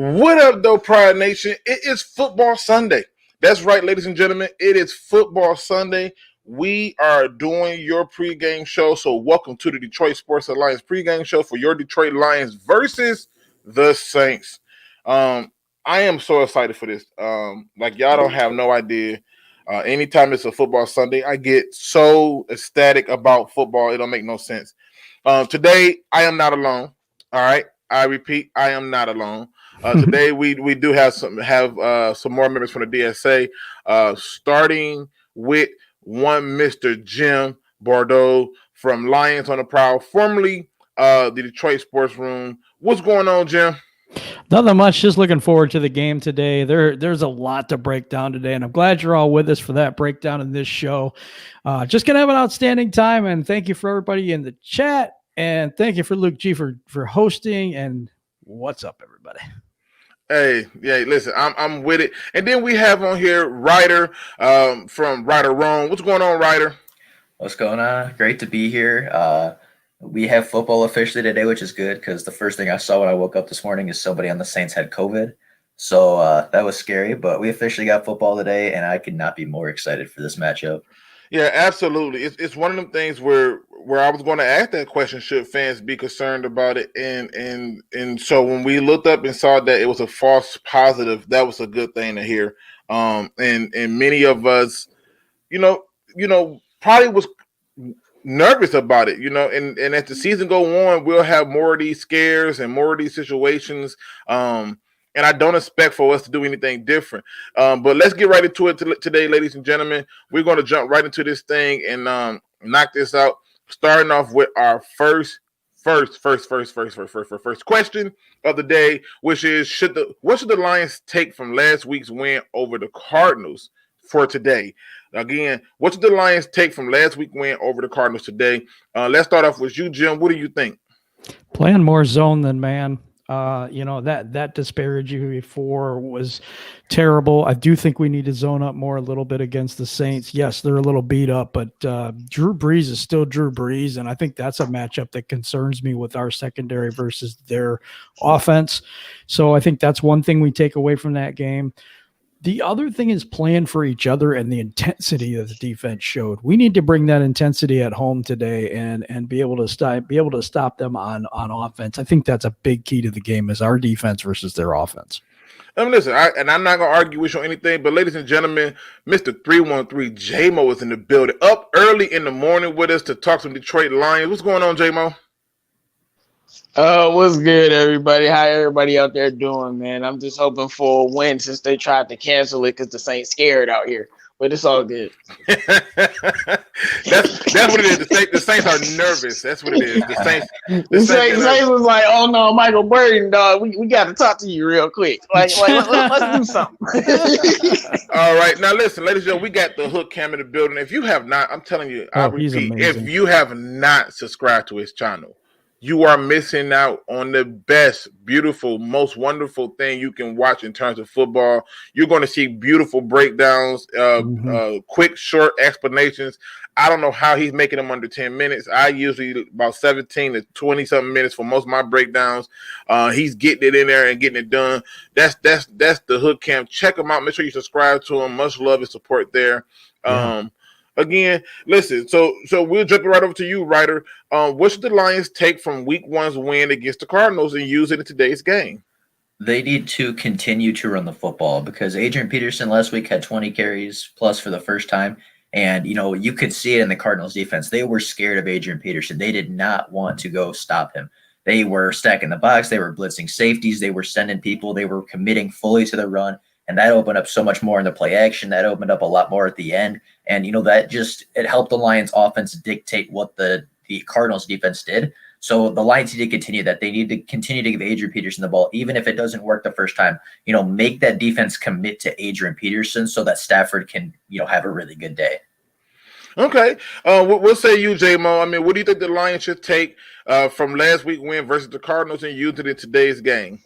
What up, though, Pride Nation? It is Football Sunday. That's right, ladies and gentlemen. It is Football Sunday. We are doing your pregame show. So welcome to the Detroit.Sports.Alliance pregame show for your Detroit Lions versus the Saints. I am so excited for this. Like, y'all don't have no idea. Anytime it's a Football Sunday, I get so ecstatic about football. It don't make no sense. Today, I am not alone. All right. I repeat, I am not alone. Today we do have some more members from the DSA, starting with one Mr. Jim Bordeau from Lions on the Prowl, formerly the Detroit Sports Room. What's going on, Jim? Nothing much. Just looking forward to the game today. There's a lot to break down today, and I'm glad you're all with us for that breakdown in this show. Just gonna have an outstanding time, and thank you for everybody in the chat, and thank you for Luke G for hosting. And what's up, everybody? Hey, yeah, listen, I'm with it. And then we have on here Ryder from RachelMarieSports. What's going on, Ryder? What's going on? Great to be here. We have football officially today, which is good because the first thing I saw when I woke up this morning is somebody on the Saints had COVID. So that was scary, but we officially got football today, and I could not be more excited for this matchup. Yeah, absolutely. It's one of them things where I was going to ask that question: should fans be concerned about it? And so when we looked up and saw that it was a false positive, that was a good thing to hear. And many of us, you know, probably was nervous about it, and as the season go on, we'll have more of these scares and more of these situations. And I don't expect for us to do anything different. But let's get right into it today, ladies and gentlemen. We're going to jump right into this thing and knock this out. Starting off with our first question of the day, which is what should the Lions take from last week's win over the Cardinals for today? Again, what should the Lions take from last week's win over the Cardinals today? Let's start off with you, Jim. What do you think? Playing more zone than man. That disparity before was terrible. I do think we need to zone up more a little bit against the Saints. Yes, they're a little beat up, but Drew Brees is still Drew Brees, and I think that's a matchup that concerns me with our secondary versus their offense. So I think that's one thing we take away from that game. The other thing is playing for each other and the intensity that the defense showed. We need to bring that intensity at home today and be able to stop them on offense. I think that's a big key to the game is our defense versus their offense. Listen, I'm not going to argue with you on anything, but ladies and gentlemen, Mr. 313 J-Mo is in the building, up early in the morning with us to talk some Detroit Lions. What's going on, J-Mo? What's good, everybody? How everybody out there doing, man? I'm just hoping for a win since they tried to cancel it because the Saints scared out here. But it's all good. that's what it is. The Saints are nervous. That's what it is. The Saints was like, "Oh no, Michael Burton, dog, we got to talk to you real quick. Like let's do something." All right, now listen, ladies and gentlemen, we got the Hook Cam in the building. If you have not, I'm telling you, I repeat, if you have not subscribed to his channel, you are missing out on the best, beautiful, most wonderful thing you can watch in terms of football. You're going to see beautiful breakdowns, quick, short explanations. I don't know how he's making them under 10 minutes. I usually about 17 to 20-something minutes for most of my breakdowns. He's getting it in there and getting it done. That's the Hook Cam. Check him out. Make sure you subscribe to him. Much love and support there. Again, listen, so we'll jump right over to you, Ryder. What should the Lions take from week one's win against the Cardinals and use it in today's game? They need to continue to run the football because Adrian Peterson last week had 20 carries plus for the first time. And, you could see it in the Cardinals defense. They were scared of Adrian Peterson. They did not want to go stop him. They were stacking the box. They were blitzing safeties. They were sending people. They were committing fully to the run. And that opened up so much more in the play action. That opened up a lot more at the end. And, it helped the Lions offense dictate what the Cardinals defense did. So the Lions need to continue that. They need to continue to give Adrian Peterson the ball, even if it doesn't work the first time. Make that defense commit to Adrian Peterson so that Stafford can, have a really good day. Okay. We'll say you, J-Mo. I mean, what do you think the Lions should take from last week win versus the Cardinals and use it in today's game?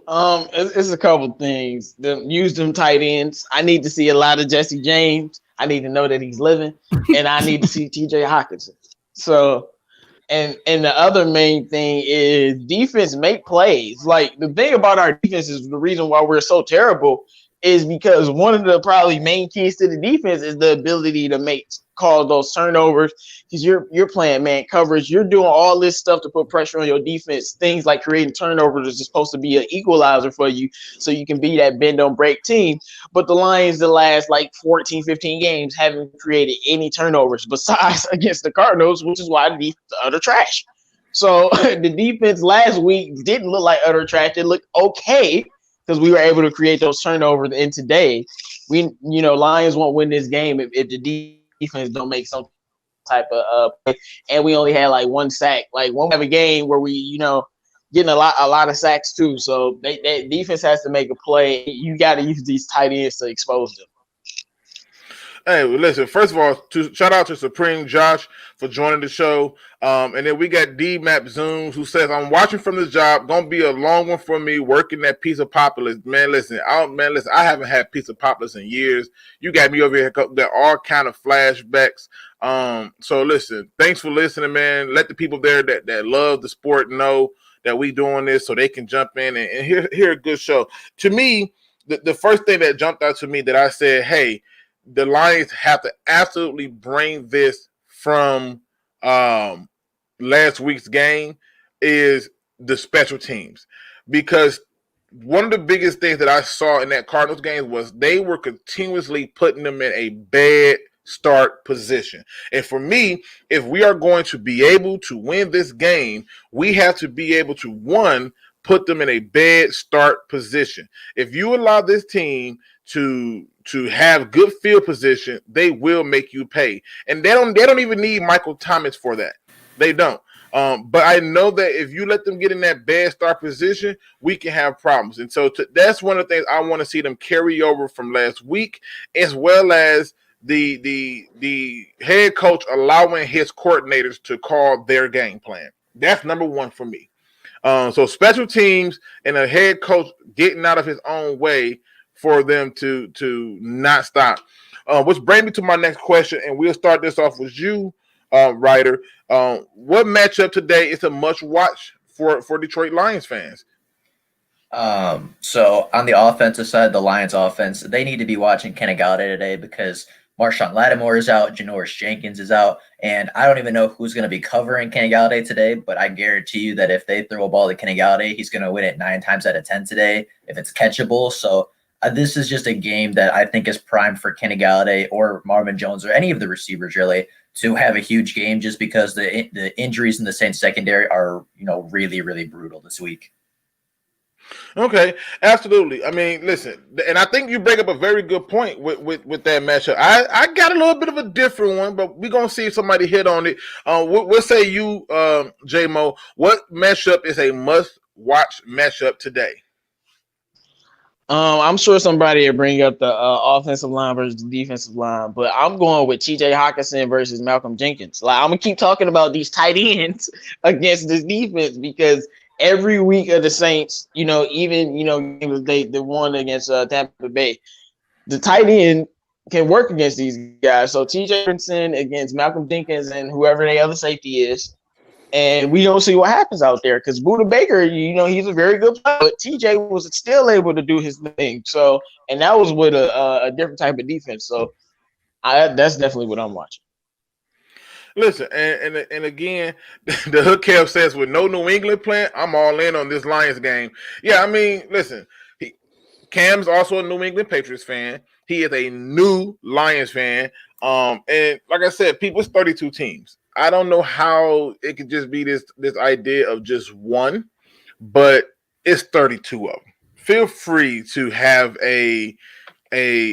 It's a couple things. Use them tight ends. I need to see a lot of Jesse James. I need to know that he's living, and I need to see T.J. Hockenson. So, and the other main thing is defense make plays. Like, the thing about our defense is the reason why we're so terrible is because one of the probably main keys to the defense is the ability to call those turnovers, because you're playing man coverage. You're doing all this stuff to put pressure on your defense. Things like creating turnovers is supposed to be an equalizer for you so you can be that bend don't break team. But the Lions, the last 14, 15 games, haven't created any turnovers besides against the Cardinals, which is why the defense is utter trash. So the defense last week didn't look like utter trash. It looked okay, because we were able to create those turnovers. And today, Lions won't win this game if the defense don't make some type of play. And we only had one sack. Won't have a game where we, getting a lot of sacks too. So they defense has to make a play. You got to use these tight ends to expose them. Hey, well, listen, first of all, shout out to Supreme Josh for joining the show. And then we got D-Map Zooms who says, I'm watching from this job. Going to be a long one for me working that piece of Populous. Man, listen, I haven't had piece of Populous in years. You got me over here. There are all kind of flashbacks. So listen, thanks for listening, man. Let the people there that love the sport know that we doing this so they can jump in and hear a good show. To me, the first thing that jumped out to me that I said, hey, the Lions have to absolutely bring this from last week's game is the special teams, because one of the biggest things that I saw in that Cardinals game was they were continuously putting them in a bad start position. And for me, if we are going to be able to win this game, we have to be able to, one, put them in a bad start position. If you allow this team to have good field position, they will make you pay. And they don't even need Michael Thomas for that. They don't. But I know that if you let them get in that bad start position, we can have problems. And so that's one of the things I want to see them carry over from last week, as well as the head coach allowing his coordinators to call their game plan. That's number one for me. So special teams and a head coach getting out of his own way for them to not stop. Which brings me to my next question, and we'll start this off with you, Ryder. What matchup today is a must watch for Detroit Lions fans? So on the offensive side, the Lions offense, they need to be watching Kenny Galladay today because Marshawn Lattimore is out, Janoris Jenkins is out, and I don't even know who's going to be covering Kenny Galladay today, but I guarantee you that if they throw a ball to Kenny Galladay, he's going to win it 9 times out of 10 today if it's catchable. So this is just a game that I think is primed for Kenny Galladay or Marvin Jones or any of the receivers really to have a huge game, just because the injuries in the Saints secondary are, really, really brutal this week. Okay, absolutely. I mean, listen, and I think you bring up a very good point with that matchup. I got a little bit of a different one, but we're going to see if somebody hit on it. We'll say you, J-Mo, what matchup is a must-watch matchup today? I'm sure somebody will bring up the offensive line versus the defensive line, but I'm going with T.J. Hockenson versus Malcolm Jenkins. I'm going to keep talking about these tight ends against this defense, because every week of the Saints, even they won against Tampa Bay, the tight end can work against these guys. So T.J. Hockenson against Malcolm Jenkins and whoever the other safety is. And we don't see what happens out there, because Budda Baker, he's a very good player, but TJ was still able to do his thing. So, and that was with a different type of defense. So, that's definitely what I'm watching. Listen, and again, the Hook Kev says with no New England playing, I'm all in on this Lions game. Yeah, I mean, listen, Cam's also a New England Patriots fan. He is a new Lions fan. And like I said, it's 32 teams. I don't know how it could just be this idea of just one, but it's 32 of them. Feel free to have a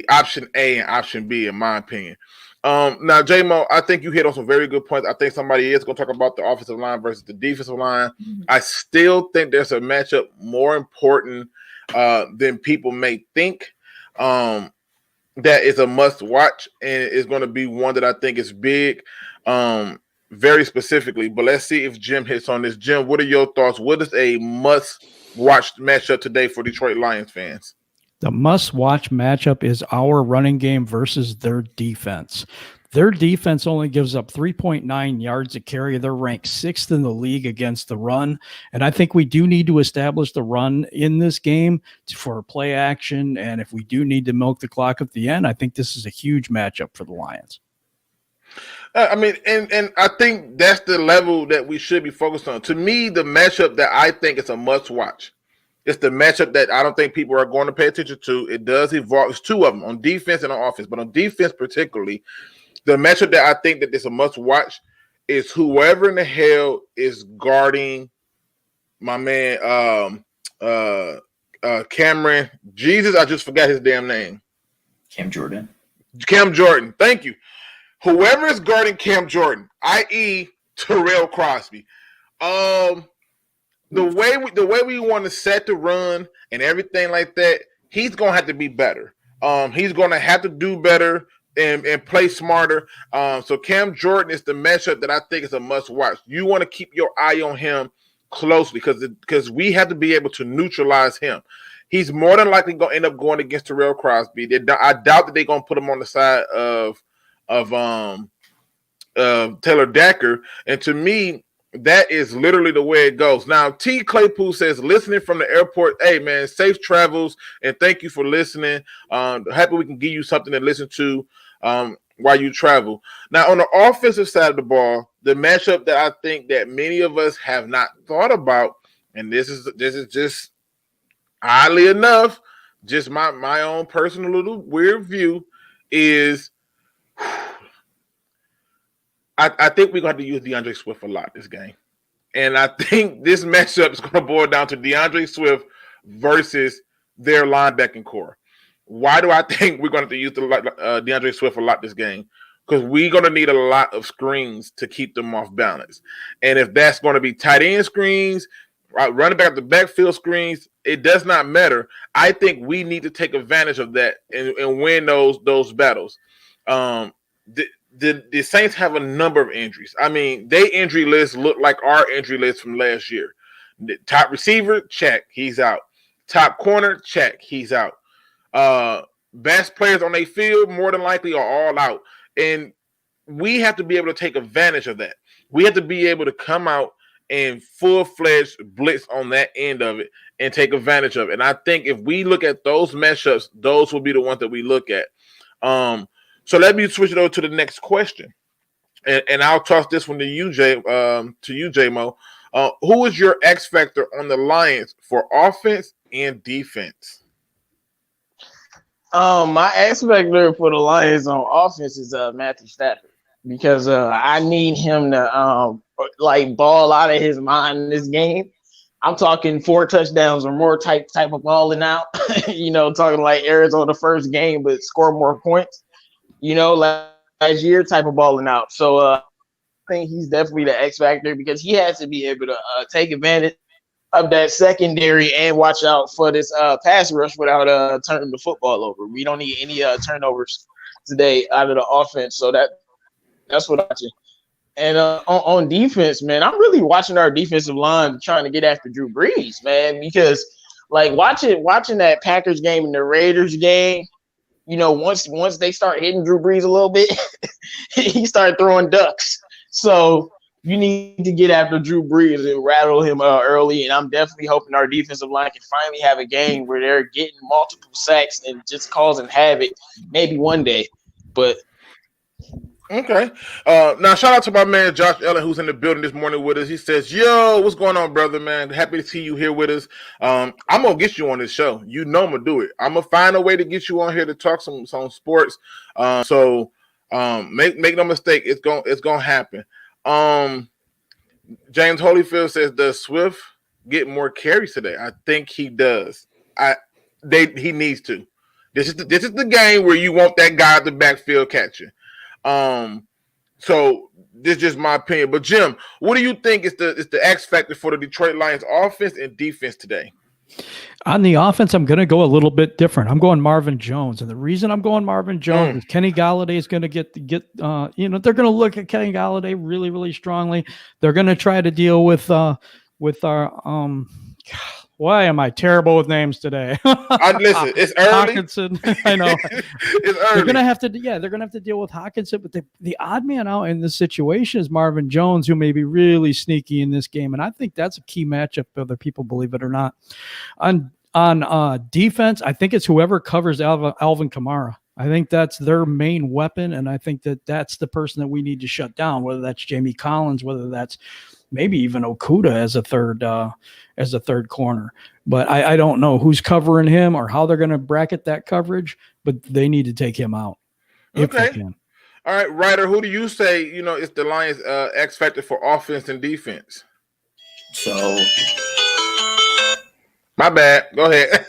option A and option B, in my opinion. Now, J-Mo, I think you hit on some very good points. I think somebody is going to talk about the offensive line versus the defensive line. I still think there's a matchup more important than people may think. That is a must watch, and it's going to be one that I think is big, very specifically. But let's see if Jim hits on this. Jim, what are your thoughts? What is a must watch matchup today for Detroit Lions fans? The must-watch matchup is our running game versus their defense. Their defense only gives up 3.9 yards a carry. They're ranked 6th in the league against the run. And I think we do need to establish the run in this game for play action. And if we do need to milk the clock at the end, I think this is a huge matchup for the Lions. I mean, and I think that's the level that we should be focused on. To me, the matchup that I think is a must-watch, it's the matchup that I don't think people are going to pay attention to. It does evolve. It's two of them, on defense and on offense. But on defense particularly, the matchup that I think that is a must-watch is whoever in the hell is guarding my man Cameron. Jesus, I just forgot his damn name. Cam Jordan. Thank you. Whoever is guarding Cam Jordan, i.e. Terrell Crosby. The way we want to set the run and everything like that, he's going to have to be better. He's going to have to do better and play smarter. So Cam Jordan is the matchup that I think is a must watch. You want to keep your eye on him closely because we have to be able to neutralize him. He's more than likely going to end up going against Terrell Crosby. I doubt that they're going to put him on the side of Taylor Decker. And to me, that is literally the way it goes. Now, T. Claypool says, listening from the airport, hey, man, safe travels, and thank you for listening. Happy we can give you something to listen to while you travel. Now, on the offensive side of the ball, the matchup that I think that many of us have not thought about, and this is just, oddly enough, just my own personal little weird view, is I think we're going to have to use DeAndre Swift a lot this game. And I think this matchup is going to boil down to DeAndre Swift versus their linebacking core. Why do I think we're going to have to use DeAndre Swift a lot this game? Because we're going to need a lot of screens to keep them off balance. And if that's going to be tight end screens, running back the backfield screens, it does not matter. I think we need to take advantage of that and win those battles. The Saints have a number of injuries. I mean, their injury list looked like our injury list from last year. The top receiver, check, he's out. Top corner, check, he's out. Best players on their field, more than likely, are all out. And we have to be able to take advantage of that. We have to be able to come out and full-fledged blitz on that end of it and take advantage of it. And I think if we look at those matchups, those will be the ones that we look at. So let me switch it over to the next question, and I'll toss this one to you, J-Mo. Who is your X factor on the Lions for offense and defense? My X factor for the Lions on offense is Matthew Stafford, because I need him to ball out of his mind in this game. I'm talking 4 touchdowns or more type of balling out. Talking like Arizona first game, but score more points. Last year type of balling out. So I think he's definitely the X factor, because he has to be able to take advantage of that secondary and watch out for this pass rush without turning the football over. We don't need any turnovers today out of the offense. So that's what I think. And on defense, man, I'm really watching our defensive line trying to get after Drew Brees, man, because watching that Packers game and the Raiders game, once they start hitting Drew Brees a little bit, he started throwing ducks. So you need to get after Drew Brees and rattle him early. And I'm definitely hoping our defensive line can finally have a game where they're getting multiple sacks and just causing havoc, maybe one day. But okay. Now, shout out to my man Josh Allen, who's in the building this morning with us. He says, yo, what's going on, brother, man? Happy to see you here with us. I'm going to get you on this show. I'm going to do it. I'm going to find a way to get you on here to talk some sports. So make no mistake, it's going to happen. James Holyfield says, does Swift get more carries today? I think he does. He needs to. This is the game where you want that guy at the backfield catching. So this is just my opinion. But Jim, what do you think is the X factor for the Detroit Lions offense and defense today? On the offense, I'm going to go a little bit different. I'm going Marvin Jones. And the reason I'm going Marvin Jones is Kenny Galladay is going to get they're going to look at Kenny Galladay really, really strongly. They're going to try to deal with our, why am I terrible with names today? Listen, it's early. Hawkinson, I know. It's early. They're gonna have to deal with Hawkinson, but the odd man out in this situation is Marvin Jones, who may be really sneaky in this game, and I think that's a key matchup, whether people believe it or not. On defense, I think it's whoever covers Alvin Kamara. I think that's their main weapon, and I think that's the person that we need to shut down, whether that's Jamie Collins, whether that's maybe even Okuda as a third corner. But I don't know who's covering him or how they're going to bracket that coverage, but they need to take him out if they can. All right, Ryder, who do you say, is the Lions X factor for offense and defense? So my bad. Go ahead.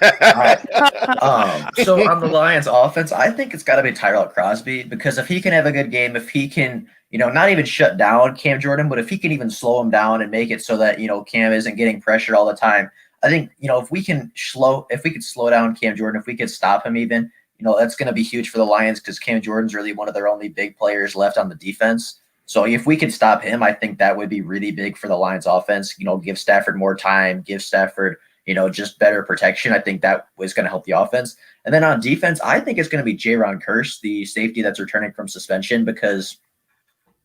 So on the Lions offense, I think it's got to be Tyrell Crosby, because if he can have a good game, if he can, not even shut down Cam Jordan, but if he can even slow him down and make it so that, Cam isn't getting pressured all the time, I think, if we could slow down Cam Jordan, if we could stop him even, that's going to be huge for the Lions, because Cam Jordan's really one of their only big players left on the defense. So if we could stop him, I think that would be really big for the Lions offense, give Stafford more time, give Stafford, just better protection. I think that was going to help the offense. And then on defense, I think it's going to be Jaron Kearse, the safety that's returning from suspension, because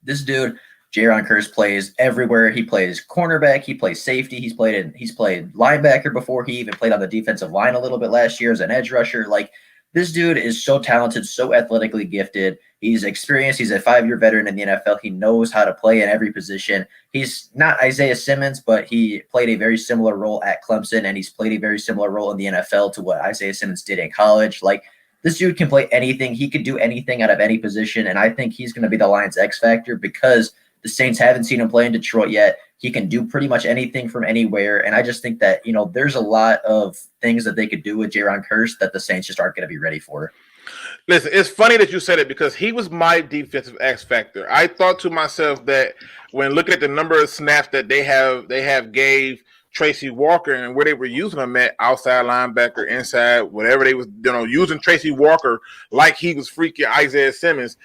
this dude, Jaron Kearse, plays everywhere. He plays cornerback. He plays safety. He's played linebacker before. He even played on the defensive line a little bit last year as an edge rusher. Like, this dude is so talented, so athletically gifted. He's experienced. He's a 5-year veteran in the NFL. He knows how to play in every position. He's not Isaiah Simmons, but he played a very similar role at Clemson, and he's played a very similar role in the NFL to what Isaiah Simmons did in college. Like, this dude can play anything. He could do anything out of any position, and I think he's going to be the Lions' X factor, because the Saints haven't seen him play in Detroit yet. He can do pretty much anything from anywhere, and I just think that, there's a lot of things that they could do with Jaron Kearse that the Saints just aren't going to be ready for. Listen, it's funny that you said it, because he was my defensive X factor. I thought to myself that when looking at the number of snaps that they have gave Tracy Walker and where they were using him at, outside linebacker, inside, whatever they was, using Tracy Walker like he was freaking Isaiah Simmons,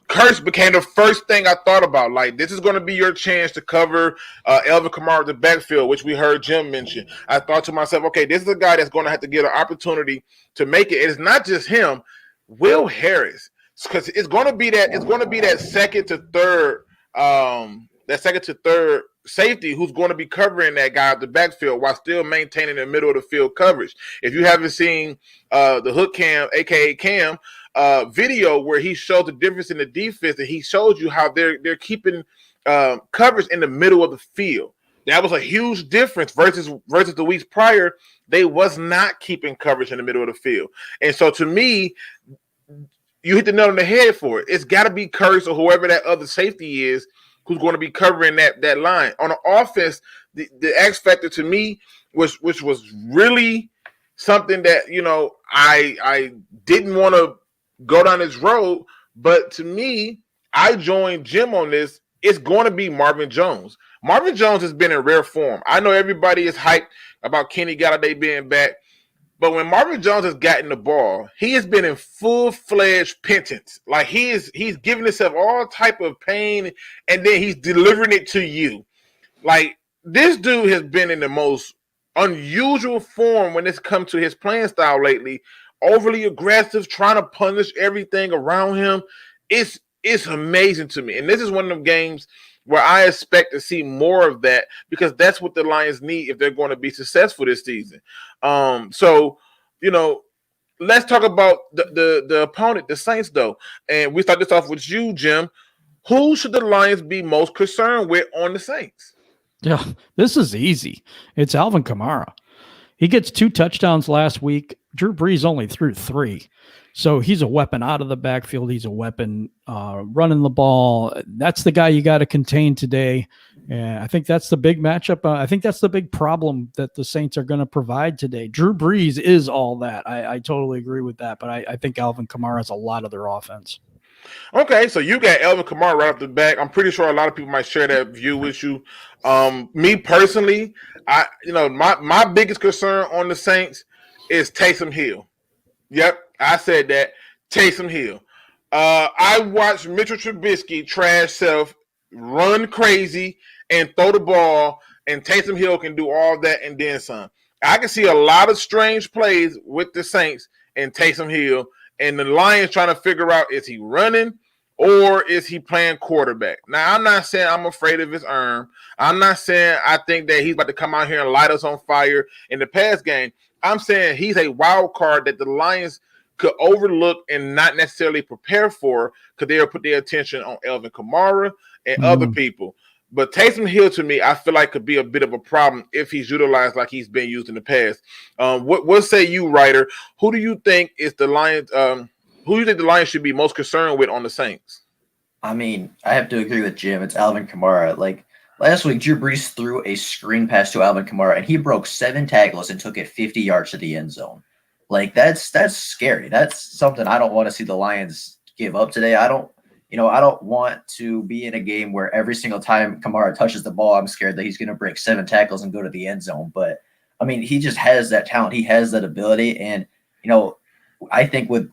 Kearse became the first thing I thought about. Like, this is going to be your chance to cover Alvin Kamara in the backfield, which we heard Jim mention. I thought to myself, okay, this is a guy that's going to have to get an opportunity to make it. It's not just him, Will Harris, because it's going to be that second to third safety who's going to be covering that guy at the backfield while still maintaining the middle of the field coverage. If you haven't seen the Hook Cam, aka Cam, video where he shows the difference in the defense, and he shows you how they're keeping coverage in the middle of the field. That was a huge difference versus the weeks prior. They was not keeping coverage in the middle of the field. And so to me, you hit the nail on the head for it. It's got to be Kearse or whoever that other safety is who's going to be covering that line. On the offense, the X factor to me which was really something that, I didn't want to go down this road, but to me, I joined Jim on this. It's going to be Marvin Jones. Marvin Jones has been in rare form. I know everybody is hyped about Kenny Galladay being back, but when Marvin Jones has gotten the ball, he has been in full-fledged penance. Like, he's giving himself all type of pain, and then he's delivering it to you. Like, this dude has been in the most unusual form when it's come to his playing style lately. Overly aggressive, trying to punish everything around him. It's amazing to me. And this is one of them games where I expect to see more of that, because that's what the Lions need if they're going to be successful this season. So, let's talk about the opponent, the Saints, though. And we start this off with you, Jim. Who should the Lions be most concerned with on the Saints? Yeah, this is easy. It's Alvin Kamara. He gets 2 touchdowns last week. Drew Brees only threw 3. So he's a weapon out of the backfield. He's a weapon running the ball. That's the guy you got to contain today. And I think that's the big matchup. I think that's the big problem that the Saints are going to provide today. Drew Brees is all that. I totally agree with that. But I think Alvin Kamara has a lot of their offense. Okay, so you got Alvin Kamara right off the back. I'm pretty sure a lot of people might share that view with you. Me personally, my biggest concern on the Saints is Taysom Hill. Yep, I said that. Taysom Hill. I watched Mitchell Trubisky trash self, run crazy, and throw the ball, and Taysom Hill can do all that and then some. I can see a lot of strange plays with the Saints and Taysom Hill, and the Lions trying to figure out, is he running or is he playing quarterback? Now, I'm not saying I'm afraid of his arm. I'm not saying I think that he's about to come out here and light us on fire in the pass game. I'm saying he's a wild card that the Lions could overlook and not necessarily prepare for because they'll put their attention on Alvin Kamara and other people. But Taysom Hill, to me, I feel like could be a bit of a problem if he's utilized like he's been used in the past. What say you, Writer? Who do you think is the Lions? Who do you think the Lions should be most concerned with on the Saints? I mean, I have to agree with Jim. It's Alvin Kamara. Like last week, Drew Brees threw a screen pass to Alvin Kamara, and he broke 7 tackles and took it 50 yards to the end zone. Like that's scary. That's something I don't want to see the Lions give up today. I don't want to be in a game where every single time Kamara touches the ball, I'm scared that he's going to break 7 tackles and go to the end zone. But I mean, he just has that talent. He has that ability. And, I think with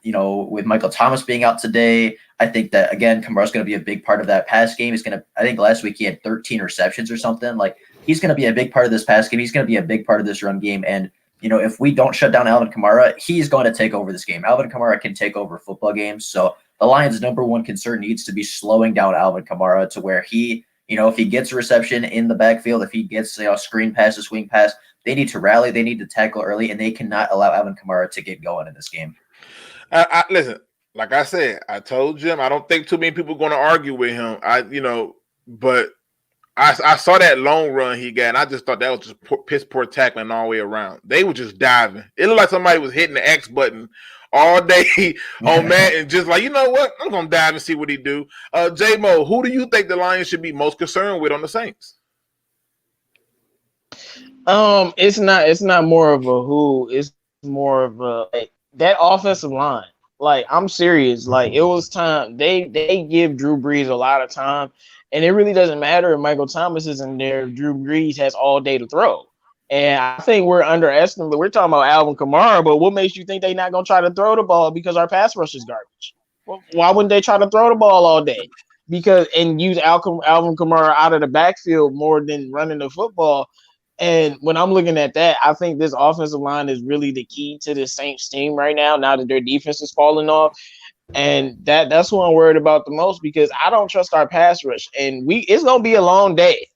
Michael Thomas being out today, I think that, again, Kamara's going to be a big part of that pass game. I think last week he had 13 receptions or something. Like, he's going to be a big part of this pass game. He's going to be a big part of this run game. And, if we don't shut down Alvin Kamara, he's going to take over this game. Alvin Kamara can take over football games. So the Lions' number one concern needs to be slowing down Alvin Kamara to where he, if he gets a reception in the backfield, if he gets a screen pass, a swing pass, they need to rally, they need to tackle early, and they cannot allow Alvin Kamara to get going in this game. Listen, like I said, I told Jim, I don't think too many people are going to argue with him. But I saw that long run he got, and I just thought that was just piss poor tackling all the way around. They were just diving. It looked like somebody was hitting the X button all day on Matt and just like, you know what? I'm going to dive and see what he do. J-Mo, who do you think the Lions should be most concerned with on the Saints? It's not more of a who. It's more of a that offensive line. Like, I'm serious. Like, it was time. They give Drew Brees a lot of time. And it really doesn't matter if Michael Thomas isn't there. Drew Brees has all day to throw. And I think we're underestimating. We're talking about Alvin Kamara, but what makes you think they're not going to try to throw the ball because our pass rush is garbage? Well, why wouldn't they try to throw the ball all day? And use Alvin Kamara out of the backfield more than running the football. And when I'm looking at that, I think this offensive line is really the key to the Saints team right now that their defense is falling off. And that's what I'm worried about the most because I don't trust our pass rush. And it's going to be a long day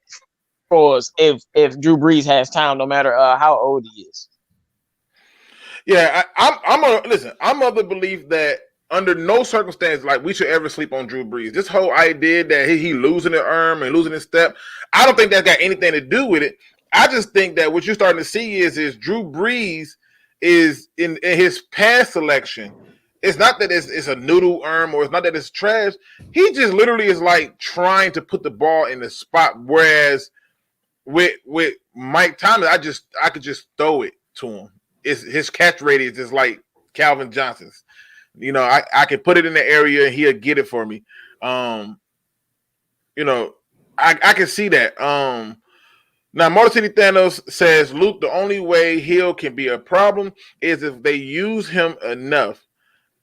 for us if Drew Brees has time, no matter how old he is. Yeah, I'm of the belief that under no circumstance like we should ever sleep on Drew Brees. This whole idea that he losing his arm and losing his step, I don't think that's got anything to do with it. I just think that what you're starting to see is Drew Brees is in his pass selection. It's not that it's a noodle arm or it's not that it's trash. He just literally is like trying to put the ball in the spot. Whereas with Mike Thomas, I could just throw it to him. His catch radius is like Calvin Johnson's. I can put it in the area and he'll get it for me. I can see that. Now, Motor City Thanos says, Luke, the only way Hill can be a problem is if they use him enough.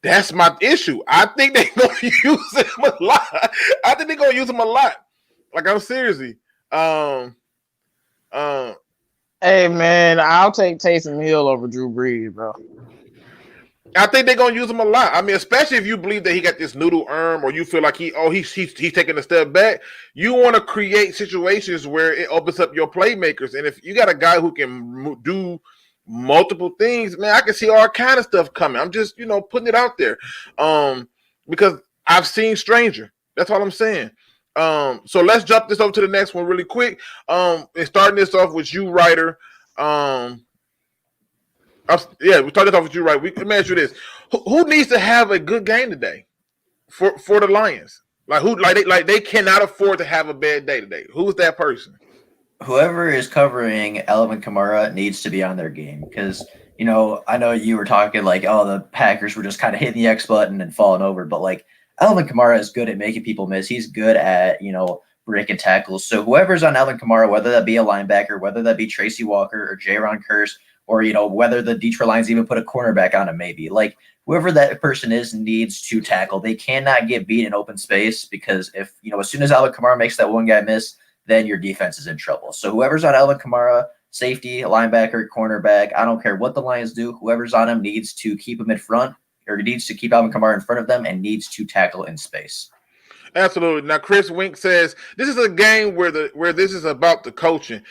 That's my issue. I think they're going to use him a lot. Like, I'm seriously. Hey, man, I'll take Taysom Hill over Drew Brees, bro. I think they're going to use him a lot. I mean, especially if you believe that he got this noodle arm or you feel like he's taking a step back. You want to create situations where it opens up your playmakers. And if you got a guy who can do multiple things, man, I can see all kind of stuff coming. I'm just, putting it out there because I've seen stranger. That's all I'm saying. So let's jump this over to the next one really quick. And starting this off with you, Writer. We're starting this off with you, right? Let me ask you this: who needs to have a good game today for the Lions? They cannot afford to have a bad day today. Who's that person? Whoever is covering Alvin Kamara needs to be on their game because I know you were talking like, oh, the Packers were just kind of hitting the X button and falling over, but like Alvin Kamara is good at making people miss. He's good at, breaking tackles. So whoever's on Alvin Kamara, whether that be a linebacker, whether that be Tracy Walker or Jaron Kearse, or, whether the Detroit Lions even put a cornerback on him, maybe, like, whoever that person is needs to tackle. They cannot get beat in open space, because if, as soon as Alvin Kamara makes that one guy miss, then your defense is in trouble. So whoever's on Alvin Kamara, safety, linebacker, cornerback, I don't care what the Lions do, whoever's on him needs to keep him in front, or needs to keep Alvin Kamara in front of them, and needs to tackle in space. Absolutely. Now, Chris Wink says this is a game where this is about the coaching.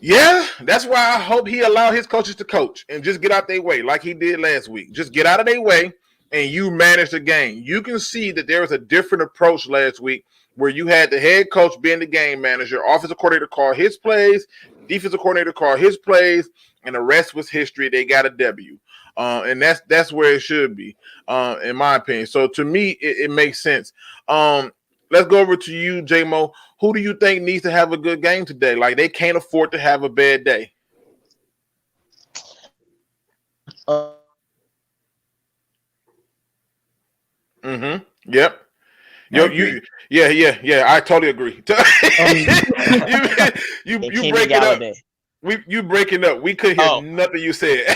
Yeah, that's why I hope he allow his coaches to coach and just get out their way like he did last week. Just get out of their way and you manage the game. You can see that there was a different approach last week where you had the head coach being the game manager, offensive coordinator call his plays, defensive coordinator call his plays, and the rest was history. They got a W. And that's where it should be, in my opinion. So to me, it makes sense. Let's go over to you, J-Mo. Who do you think needs to have a good game today? Like, they can't afford to have a bad day. Yep. Yeah. I totally agree. You break it up. You breaking up. We couldn't hear nothing you said.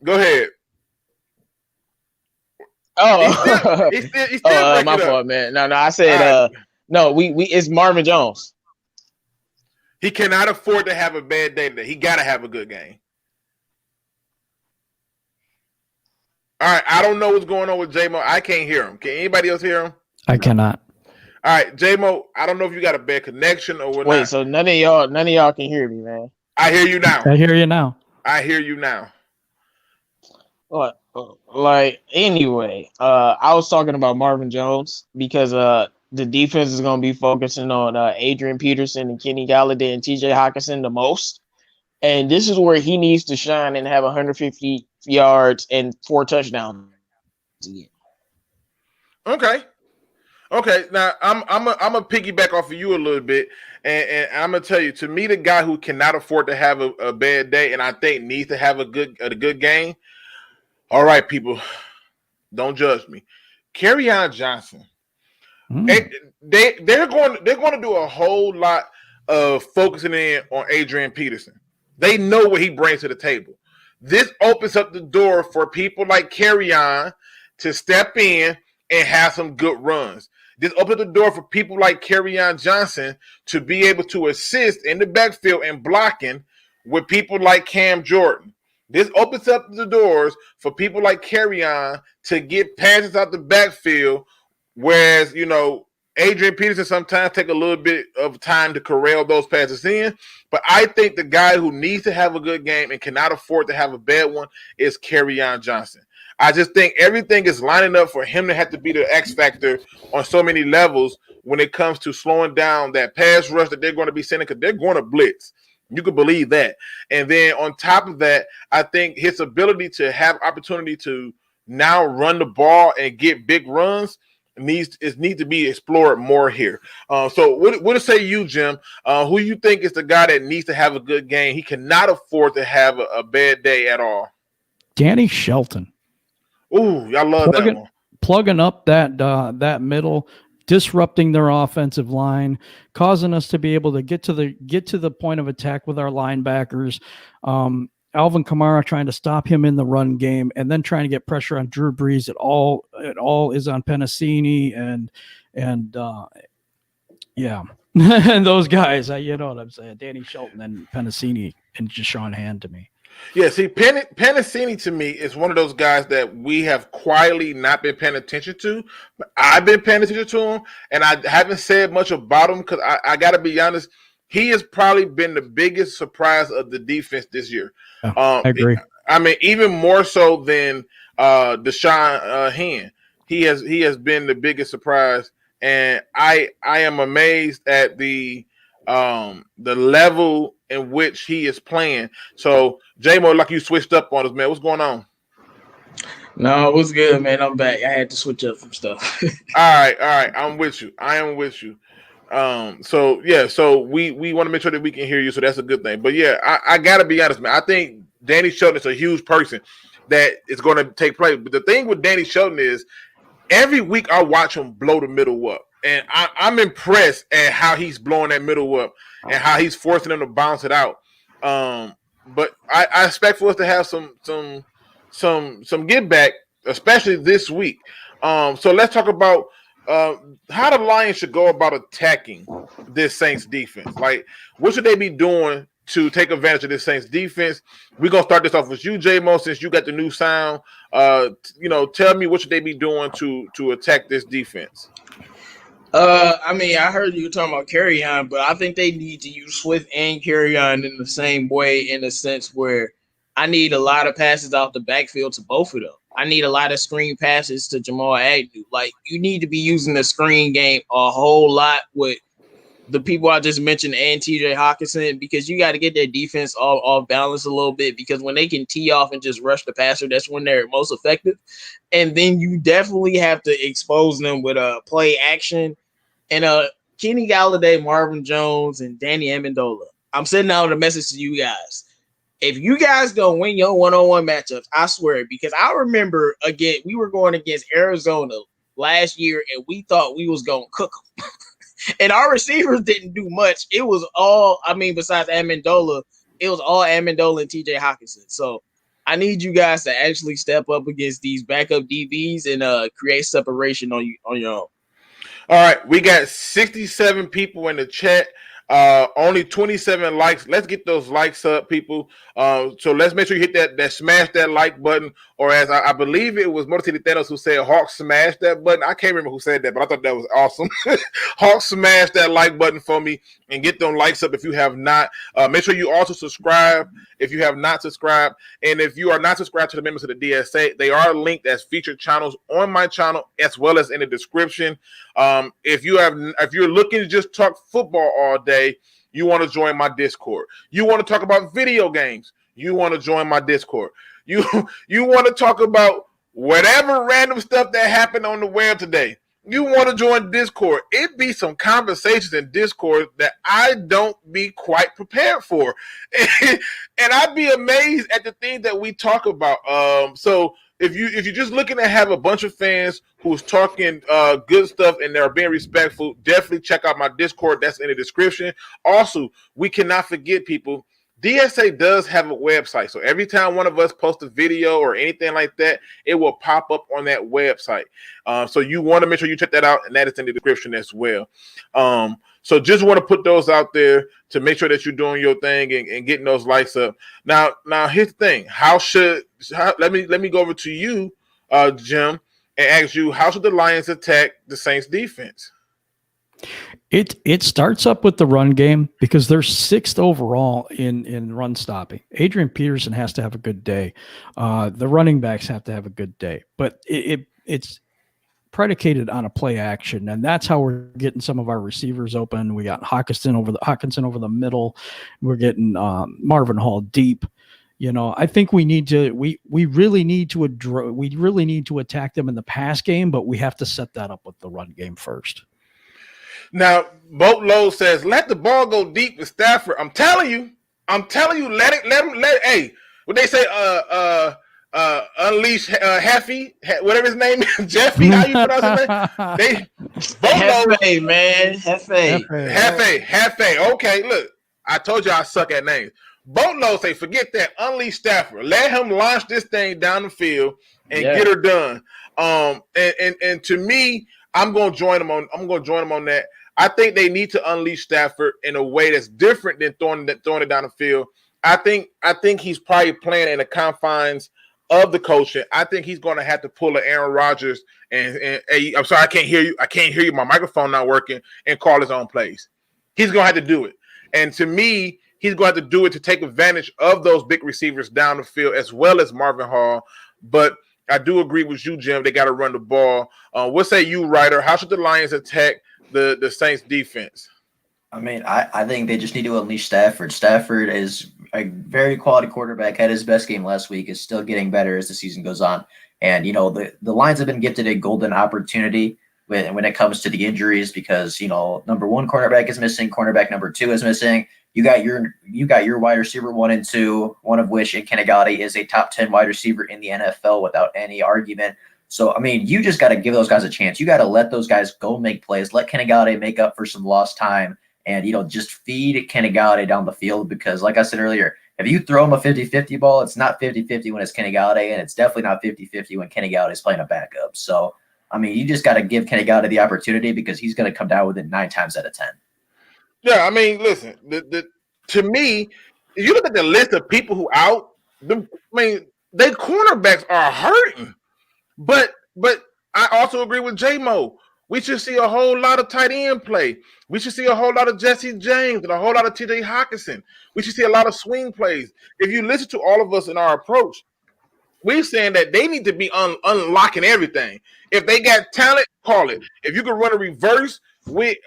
Go ahead. He's still my fault, man. No, I said no. We it's Marvin Jones. He cannot afford to have a bad day today. He got to have a good game. All right, I don't know what's going on with J-Mo. I can't hear him. Can anybody else hear him? I cannot. All right, J-Mo, I don't know if you got a bad connection or what. Wait, so none of y'all can hear me, man. I hear you now. I hear you now. What? Like, anyway, I was talking about Marvin Jones because the defense is going to be focusing on Adrian Peterson and Kenny Galladay and TJ Hockenson the most. And this is where he needs to shine and have 150 yards and 4 touchdowns. Okay. Now I'm a piggyback off of you a little bit, and I'm gonna tell you. To me, the guy who cannot afford to have a bad day, and I think needs to have a good game. All right, people, don't judge me. Kerryon Johnson. They're going to do a whole lot of focusing in on Adrian Peterson. They know what he brings to the table. This opens up the door for people like Kerryon to step in and have some good runs. This opens the door for people like Kerryon Johnson to be able to assist in the backfield and blocking with people like Cam Jordan. This opens up the doors for people like Kerryon to get passes out the backfield, whereas, Adrian Peterson sometimes take a little bit of time to corral those passes in. But I think the guy who needs to have a good game and cannot afford to have a bad one is Kerryon Johnson. I just think everything is lining up for him to have to be the X factor on so many levels when it comes to slowing down that pass rush that they're going to be sending, because they're going to blitz. You can believe that. And then on top of that, I think his ability to have opportunity to now run the ball and get big runs needs to be explored more here. So what say you, Jim? Who you think is the guy that needs to have a good game? He cannot afford to have a bad day at all. Danny Shelton. Ooh, I love that one. Plugging up that middle, disrupting their offensive line, causing us to be able to get to the point of attack with our linebackers. Alvin Kamara trying to stop him in the run game, and then trying to get pressure on Drew Brees. It all is on Penasini and and those guys. You know what I'm saying? Danny Shelton and Penasini and Deshaun Hand to me. Yeah, see, Penasini to me is one of those guys that we have quietly not been paying attention to. But I've been paying attention to him, and I haven't said much about him because I got to be honest. He has probably been the biggest surprise of the defense this year. I agree. I mean, even more so than Deshaun Hand. He has been the biggest surprise, and I am amazed at the level in which he is playing. So, J-Mo, like you switched up on us, man. What's going on? No, it was good, man. I'm back. I had to switch up some stuff. All right. I'm with you. I am with you. So we want to make sure that we can hear you, so that's a good thing. But yeah, I gotta be honest, man. I think Danny Shelton is a huge person. that is going to take place. But the thing with Danny Shelton is every week I watch him blow the middle up. And I'm impressed at how he's blowing that middle up and how he's forcing them to bounce it out. But I expect for us to have some get back, especially this week. So let's talk about how the Lions should go about attacking this Saints defense. Like, what should they be doing to take advantage of this Saints defense? We're going to start this off with you, J-Mo, since you got the new sound. Tell me what should they be doing to attack this defense? I heard you talking about Kerryon, but I think they need to use Swift and Kerryon in the same way, in a sense where I need a lot of passes out the backfield to both of them. I need a lot of screen passes to Jamal Agnew. Like, you need to be using the screen game a whole lot with the people I just mentioned and TJ Hawkinson, because you got to get their defense off balance a little bit, because when they can tee off and just rush the passer, that's when they're most effective. And then you definitely have to expose them with a play action. And Kenny Galladay, Marvin Jones, and Danny Amendola. I'm sending out a message to you guys. If you guys gonna win your one-on-one matchups, I swear, because I remember, again, we were going against Arizona last year, and we thought we was gonna cook them. And our receivers didn't do much. It was all, besides Amendola, it was all Amendola and TJ Hawkinson. So I need you guys to actually step up against these backup DBs and create separation on your own. All right, we got 67 people in the chat. Only 27 likes. Let's get those likes up, people. So let's make sure you hit that smash that like button, or as I believe it was Motor City Thanos who said, Hawk smash that button. I can't remember who said that, but I thought that was awesome. Hawk smash that like button for me and get them likes up if you have not. Make sure you also subscribe if you have not subscribed. And if you are not subscribed to the members of the DSA, they are linked as featured channels on my channel as well as in the description. If you're looking to just talk football all day, you want to join my Discord. You want to talk about video games, you want to join my Discord. You want to talk about whatever random stuff that happened on the web today, you want to join Discord. It be some conversations in Discord that I don't be quite prepared for. And I'd be amazed at the things that we talk about. So if you're just looking to have a bunch of fans who's talking good stuff and they're being respectful, definitely check out my Discord. That's in the description. Also, we cannot forget, people, DSA does have a website. So every time one of us posts a video or anything like that, it will pop up on that website. So you want to make sure you check that out, and that is in the description as well. So just want to put those out there to make sure that you're doing your thing and getting those likes up. Now here's the thing. Let me go over to you, Jim, and ask you, how should the Lions attack the Saints defense? It starts up with the run game, because they're 6th overall in run stopping. Adrian Peterson has to have a good day. The running backs have to have a good day, but it's predicated on a play action, and that's how we're getting some of our receivers open. We got Hawkinson over the middle. We're getting Marvin Hall deep. I think we really need to attack them in the pass game, but we have to set that up with the run game first. Now, Boat Low says, let the ball go deep with Stafford. I'm telling you, let him. Hey, what they say, unleash Heffy, whatever his name is, Jeffy, how you pronounce his name? Hefe, man. Hefe. Okay, look, I told you I suck at names. Boat Low say, forget that, unleash Stafford. Let him launch this thing down the field and get her done. And to me, I'm going to join him on that. I think they need to unleash Stafford in a way that's different than throwing it down the field. I think he's probably playing in the confines of the coaching. I think he's going to have to pull an Aaron Rodgers and I'm sorry, I can't hear you. I can't hear you. My microphone not working, and call his own plays. He's going to have to do it. And to me, he's going to have to do it to take advantage of those big receivers down the field as well as Marvin Hall. But I do agree with you, Jim. They got to run the ball. What say you, Ryder? How should the Lions attack the Saints defense? I think they just need to unleash Stafford. Stafford is a very quality quarterback, had his best game last week, is still getting better as the season goes on. And, the Lions have been gifted a golden opportunity when it comes to the injuries, because, number one cornerback is missing, cornerback number 2 is missing. You got your wide receiver 1 and 2, one of which in Kenny Galladay is a top 10 wide receiver in the NFL without any argument. So, I mean, you just got to give those guys a chance. You got to let those guys go make plays. Let Kenny Galladay make up for some lost time and, just feed Kenny Galladay down the field, because like I said earlier, if you throw him a 50-50 ball, it's not 50-50 when it's Kenny Galladay, and it's definitely not 50-50 when Kenny Galladay is playing a backup. So, I mean, you just got to give Kenny Galladay the opportunity, because he's going to come down with it 9 times out of 10. Yeah, I mean, listen, to me, if you look at the list of people who out, their cornerbacks are hurting. But I also agree with J-Mo. We should see a whole lot of tight end play. We should see a whole lot of Jesse James and a whole lot of TJ Hockenson. We should see a lot of swing plays. If you listen to all of us in our approach, we're saying that they need to be unlocking everything. If they got talent, call it. If you can run a reverse with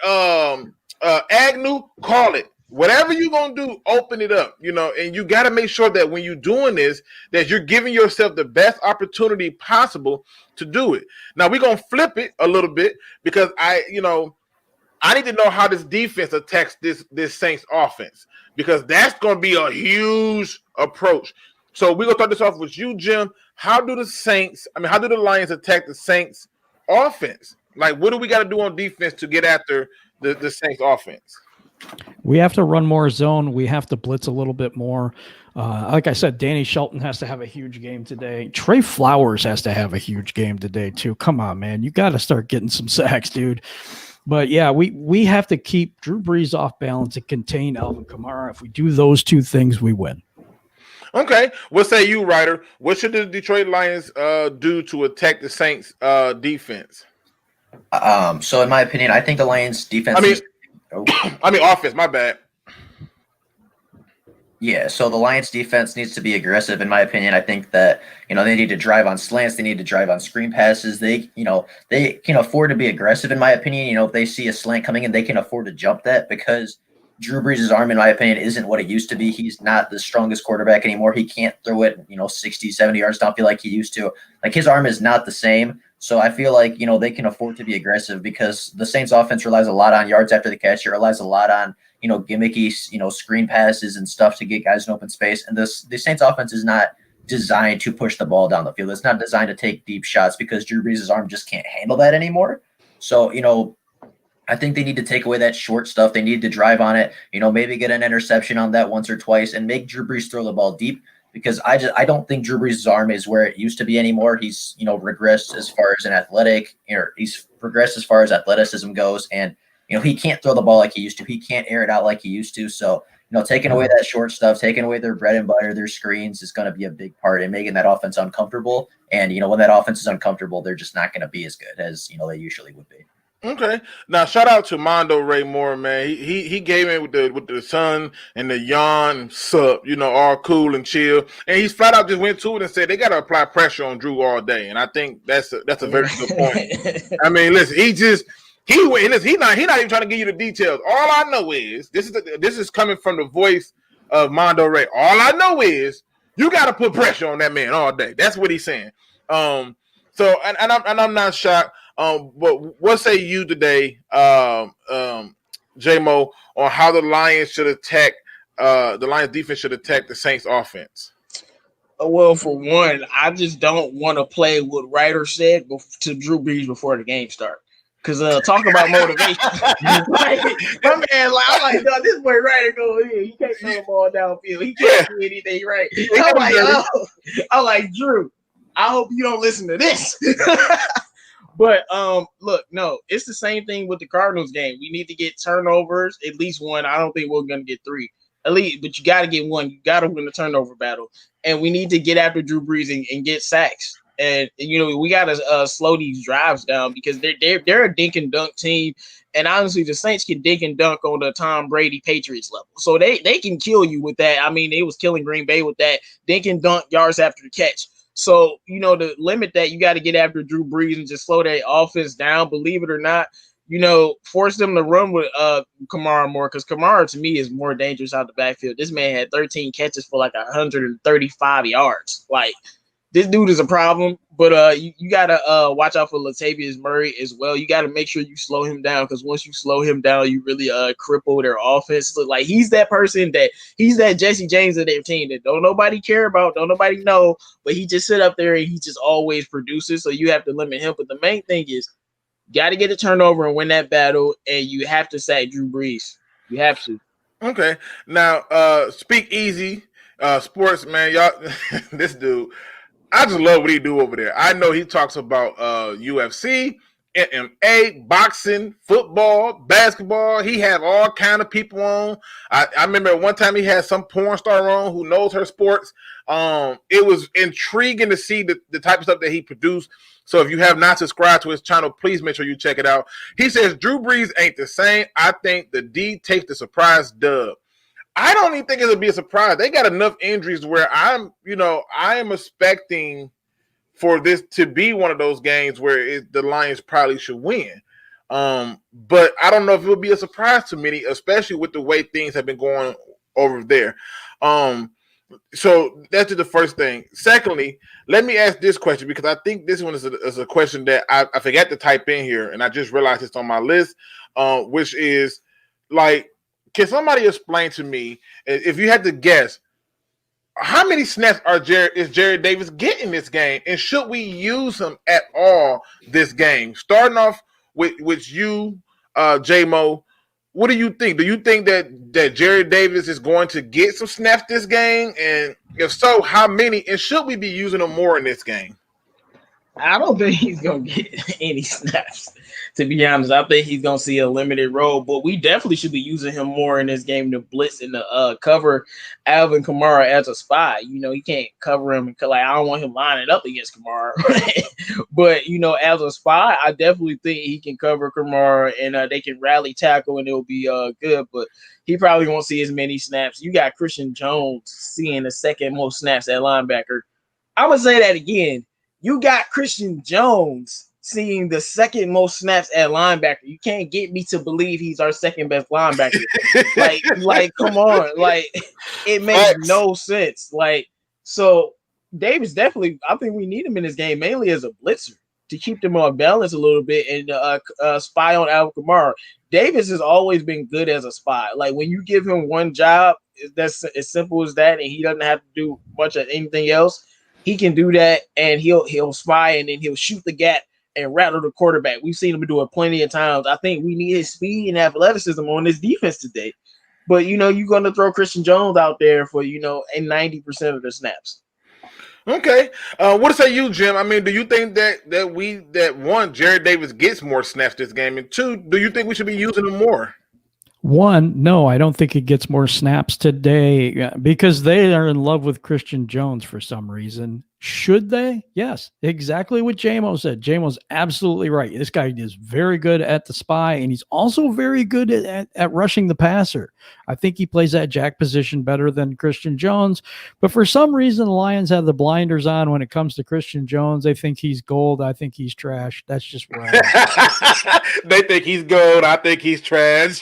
Agnew, call it. Whatever you're going to do, open it up, and you got to make sure that when you're doing this, that you're giving yourself the best opportunity possible to do it. Now, we're going to flip it a little bit, because I need to know how this defense attacks this Saints offense, because that's going to be a huge approach. So we're going to start this off with you, Jim. How do the Lions attack the Saints offense? Like, what do we got to do on defense to get after the Saints offense? We have to run more zone. We have to blitz a little bit more. Like I said, Danny Shelton has to have a huge game today. Trey Flowers has to have a huge game today too. Come on, man. You got to start getting some sacks, dude. But yeah, we have to keep Drew Brees off balance and contain Alvin Kamara. If we do those 2 things, we win. Okay. What say you, Ryder? What should the Detroit Lions do to attack the Saints defense? So in my opinion, I think the Lions defense offense, my bad. Yeah, so the Lions defense needs to be aggressive, in my opinion. I think that, they need to drive on slants, they need to drive on screen passes. They can afford to be aggressive, in my opinion. If they see a slant coming in, they can afford to jump that, because Drew Brees' arm, in my opinion, isn't what it used to be. He's not the strongest quarterback anymore. He can't throw it, 60, 70 yards downfield like he used to. Like, his arm is not the same. So I feel like, they can afford to be aggressive, because the Saints offense relies a lot on yards after the catch. It relies a lot on, gimmicky, screen passes and stuff to get guys in open space. And the Saints offense is not designed to push the ball down the field. It's not designed to take deep shots, because Drew Brees' arm just can't handle that anymore. So, I think they need to take away that short stuff. They need to drive on it, maybe get an interception on that once or twice and make Drew Brees throw the ball deep, because I don't think Drew Brees' arm is where it used to be anymore. He's, regressed as far as he's progressed as far as athleticism goes. And, he can't throw the ball like he used to. He can't air it out like he used to. So, taking away that short stuff, taking away their bread and butter, their screens is going to be a big part in making that offense uncomfortable. And, when that offense is uncomfortable, they're just not going to be as good as, they usually would be. Okay. Now, shout out to Mondo Ray Moore, man. He gave in with the sun and the yawn sup, all cool and chill. And he's flat out just went to it and said they got to apply pressure on Drew all day. And I think that's a very good point. I mean, listen, he's not even trying to give you the details. All I know is this is coming from the voice of Mondo Ray. All I know is you got to put pressure on that man all day. That's what he's saying. So I'm not shocked. But what say you today, J-Mo, on how the Lions should attack the Lions defense should attack the Saints offense? Well, for one, I just don't want to play what Ryder said to Drew Brees before the game starts. Because talking about motivation, my man, I'm like, no, this boy Ryder go here. He can't throw the ball downfield. He can't do anything right. I'm like, Drew, I hope you don't listen to this. But look, no, it's the same thing with the Cardinals game. We need to get turnovers, at least one. I don't think we're going to get 3. At least, but you got to get one. You got to win the turnover battle. And we need to get after Drew Brees and get sacks. And we got to slow these drives down, because they're a dink and dunk team. And honestly, the Saints can dink and dunk on the Tom Brady Patriots level. So they can kill you with that. I mean, they was killing Green Bay with that dink and dunk yards after the catch. So, to limit that, you got to get after Drew Brees and just slow that offense down. Believe it or not, force them to run with Kamara more, because Kamara, to me, is more dangerous out the backfield. This man had 13 catches for like 135 yards. Like, this dude is a problem. But you gotta watch out for Latavius Murray as well. You gotta make sure you slow him down, because once you slow him down, you really cripple their offense. So, like, he's that person he's that Jesse James of their team that don't nobody care about, don't nobody know, but he just sit up there and he just always produces. So you have to limit him. But the main thing is, got to get a turnover and win that battle, and you have to sack Drew Brees. You have to. Okay. Now, SpeakEZ Sports, man, y'all, this dude, I just love what he do over there. I know he talks about UFC, MMA, boxing, football, basketball. He have all kind of people on. I remember one time he had some porn star on who knows her sports. It was intriguing to see the type of stuff that he produced. So if you have not subscribed to his channel, please make sure you check it out. He says Drew Brees ain't the same. I think the D takes the surprise dub. I don't even think it'll be a surprise. They got enough injuries where I am expecting for this to be one of those games where the Lions probably should win. But I don't know if it will be a surprise to many, especially with the way things have been going over there. So that's just the first thing. Secondly, let me ask this question, because I think this one is a question that I forgot to type in here, and I just realized it's on my list, which is, like, can somebody explain to me, if you had to guess, how many snaps is Jared Davis getting this game, and should we use him at all this game? Starting off with you, J-Mo, what do you think? Do you think that Jared Davis is going to get some snaps this game? And if so, how many? And should we be using him more in this game? I don't think he's going to get any snaps, to be honest. I think he's going to see a limited role, but we definitely should be using him more in this game to blitz and to cover Alvin Kamara as a spy. He can't cover him. Like, I don't want him lining up against Kamara. But, as a spy, I definitely think he can cover Kamara, and they can rally tackle, and it'll be good. But he probably won't see as many snaps. You got Christian Jones seeing the second most snaps at linebacker. I'm going to say that again. You got Christian Jones seeing the second most snaps at linebacker. You can't get me to believe he's our second best linebacker. like, come on. Like, it makes no sense. Like, so Davis definitely, I think we need him in this game, mainly as a blitzer, to keep them on balance a little bit and spy on Alvin Kamara. Davis has always been good as a spy. Like, when you give him one job, that's as simple as that, and he doesn't have to do much of anything else. He can do that, and he'll spy, and then he'll shoot the gap and rattle the quarterback. We've seen him do it plenty of times. I think we need his speed and athleticism on this defense today. But, you're going to throw Christian Jones out there for, 90% of the snaps. Okay. What say you, Jim? I mean, do you think that one, Jared Davis gets more snaps this game, and two, do you think we should be using him more? One, no, I don't think he gets more snaps today because they are in love with Christian Jones for some reason. Should they? Yes, exactly what J-Mo said. J-Mo's absolutely right. This guy is very good at the spy, and he's also very good at rushing the passer. I think he plays that jack position better than Christian Jones. But for some reason, the Lions have the blinders on when it comes to Christian Jones. They think he's gold. I think he's trash. That's just where I am. They think he's gold. I think he's trash.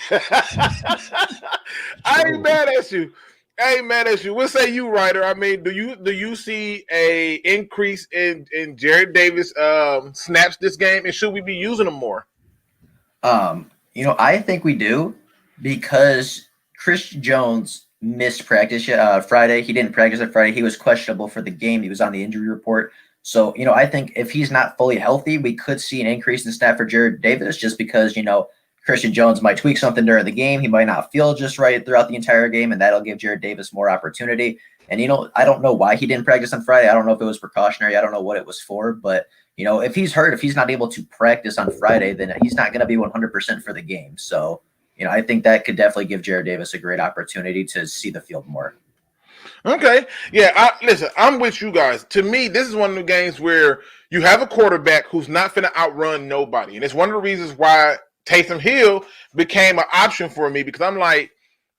I ain't mad at you. What say you, Ryder? I mean, do you see a increase in Jared Davis snaps this game, and should we be using him more? I think we do, because Christian Jones missed practice Friday. He didn't practice on Friday. He was questionable for the game. He was on the injury report. So, I think if he's not fully healthy, we could see an increase in snap for Jared Davis, just because, Christian Jones might tweak something during the game. He might not feel just right throughout the entire game, and that'll give Jared Davis more opportunity. And, I don't know why he didn't practice on Friday. I don't know if it was precautionary. I don't know what it was for. But, if he's hurt, if he's not able to practice on Friday, then he's not going to be 100% for the game. So, I think that could definitely give Jared Davis a great opportunity to see the field more. Okay. Yeah, listen, I'm with you guys. To me, this is one of the games where you have a quarterback who's not going to outrun nobody. And it's one of the reasons why Taysom Hill became an option for me, because I'm like,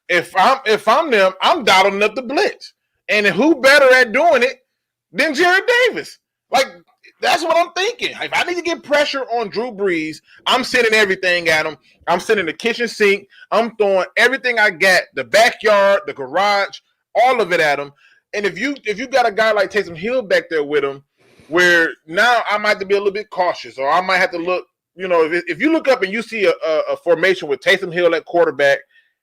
if I'm them, I'm dialing up the blitz. And who better at doing it than Jared Davis? Like, that's what I'm thinking. If I need to get pressure on Drew Brees, I'm sending everything at him. I'm sending the kitchen sink. I'm throwing everything I got, the backyard, the garage, all of it at him. And if you got a guy like Taysom Hill back there with him, where now I might have to be a little bit cautious, or I might have to look, if you look up and you see a formation with Taysom Hill at quarterback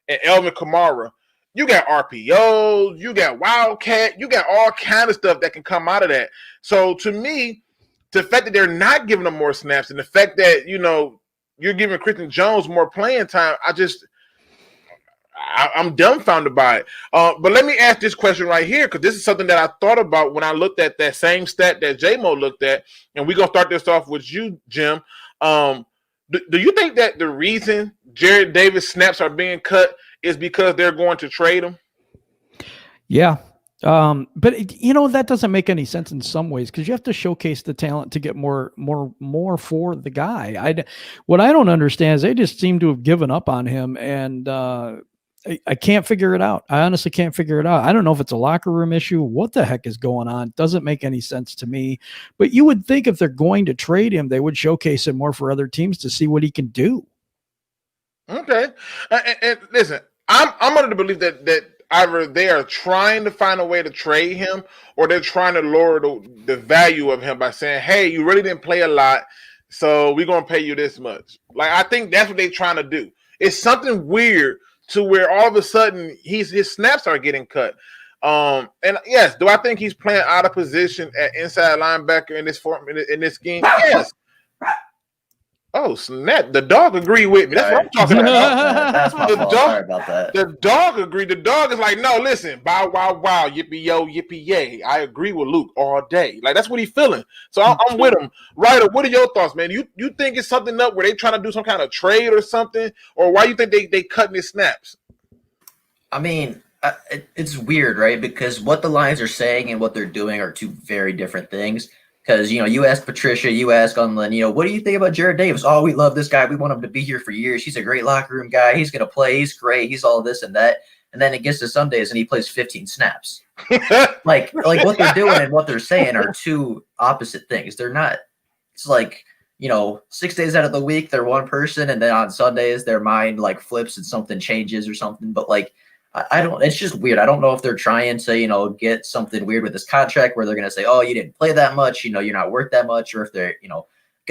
and Elvin Kamara, you got RPOs, you got Wildcat, you got all kind of stuff that can come out of that. So to me, the fact that they're not giving him more snaps and the fact that, you're giving Christian Jones more playing time, I'm dumbfounded by it. But let me ask this question right here, because this is something that I thought about when I looked at that same stat that J-Mo looked at, and we're going to start this off with you, Jim. Do you think that the reason Jared Davis snaps are being cut is because they're going to trade him? Yeah. But that doesn't make any sense in some ways, because you have to showcase the talent to get more for the guy. What I don't understand is they just seem to have given up on him, and I can't figure it out. I honestly can't figure it out. I don't know if it's a locker room issue. What the heck is going on? It doesn't make any sense to me. But you would think if they're going to trade him, they would showcase him more for other teams to see what he can do. Okay. And listen, I'm under the belief that either they are trying to find a way to trade him, or they're trying to lower the value of him by saying, hey, you really didn't play a lot, so we're going to pay you this much. Like, I think that's what they're trying to do. It's something weird to where all of a sudden his snaps are getting cut. And yes, do I think he's playing out of position at inside linebacker in this form in this game? Yes. Oh, snap. The dog agreed with me. That's what I'm talking about. That's my fault. Sorry about that. The dog agreed. The dog is like, no, listen, bow, wow, wow, yippee, yo, yippee, yay. I agree with Luke all day. Like, that's what he's feeling. So I'm with him. Ryder, what are your thoughts, man? You think it's something up where they trying to do some kind of trade or something? Or why you think they cutting his snaps? I mean, it's weird, right? Because what the Lions are saying and what they're doing are two very different things. Because, you ask Patricia, you ask Unlin, what do you think about Jared Davis? Oh, we love this guy. We want him to be here for years. He's a great locker room guy. He's going to play. He's great. He's all this and that. And then it gets to some days and he plays 15 snaps. like what they're doing and what they're saying are two opposite things. They're not – it's like, 6 days out of the week, they're one person. And then on Sundays, their mind, flips and something changes or something. But, I don't – it's just weird. I don't know if they're trying to, get something weird with this contract where they're going to say, oh, you didn't play that much, you're not worth that much, or if they're,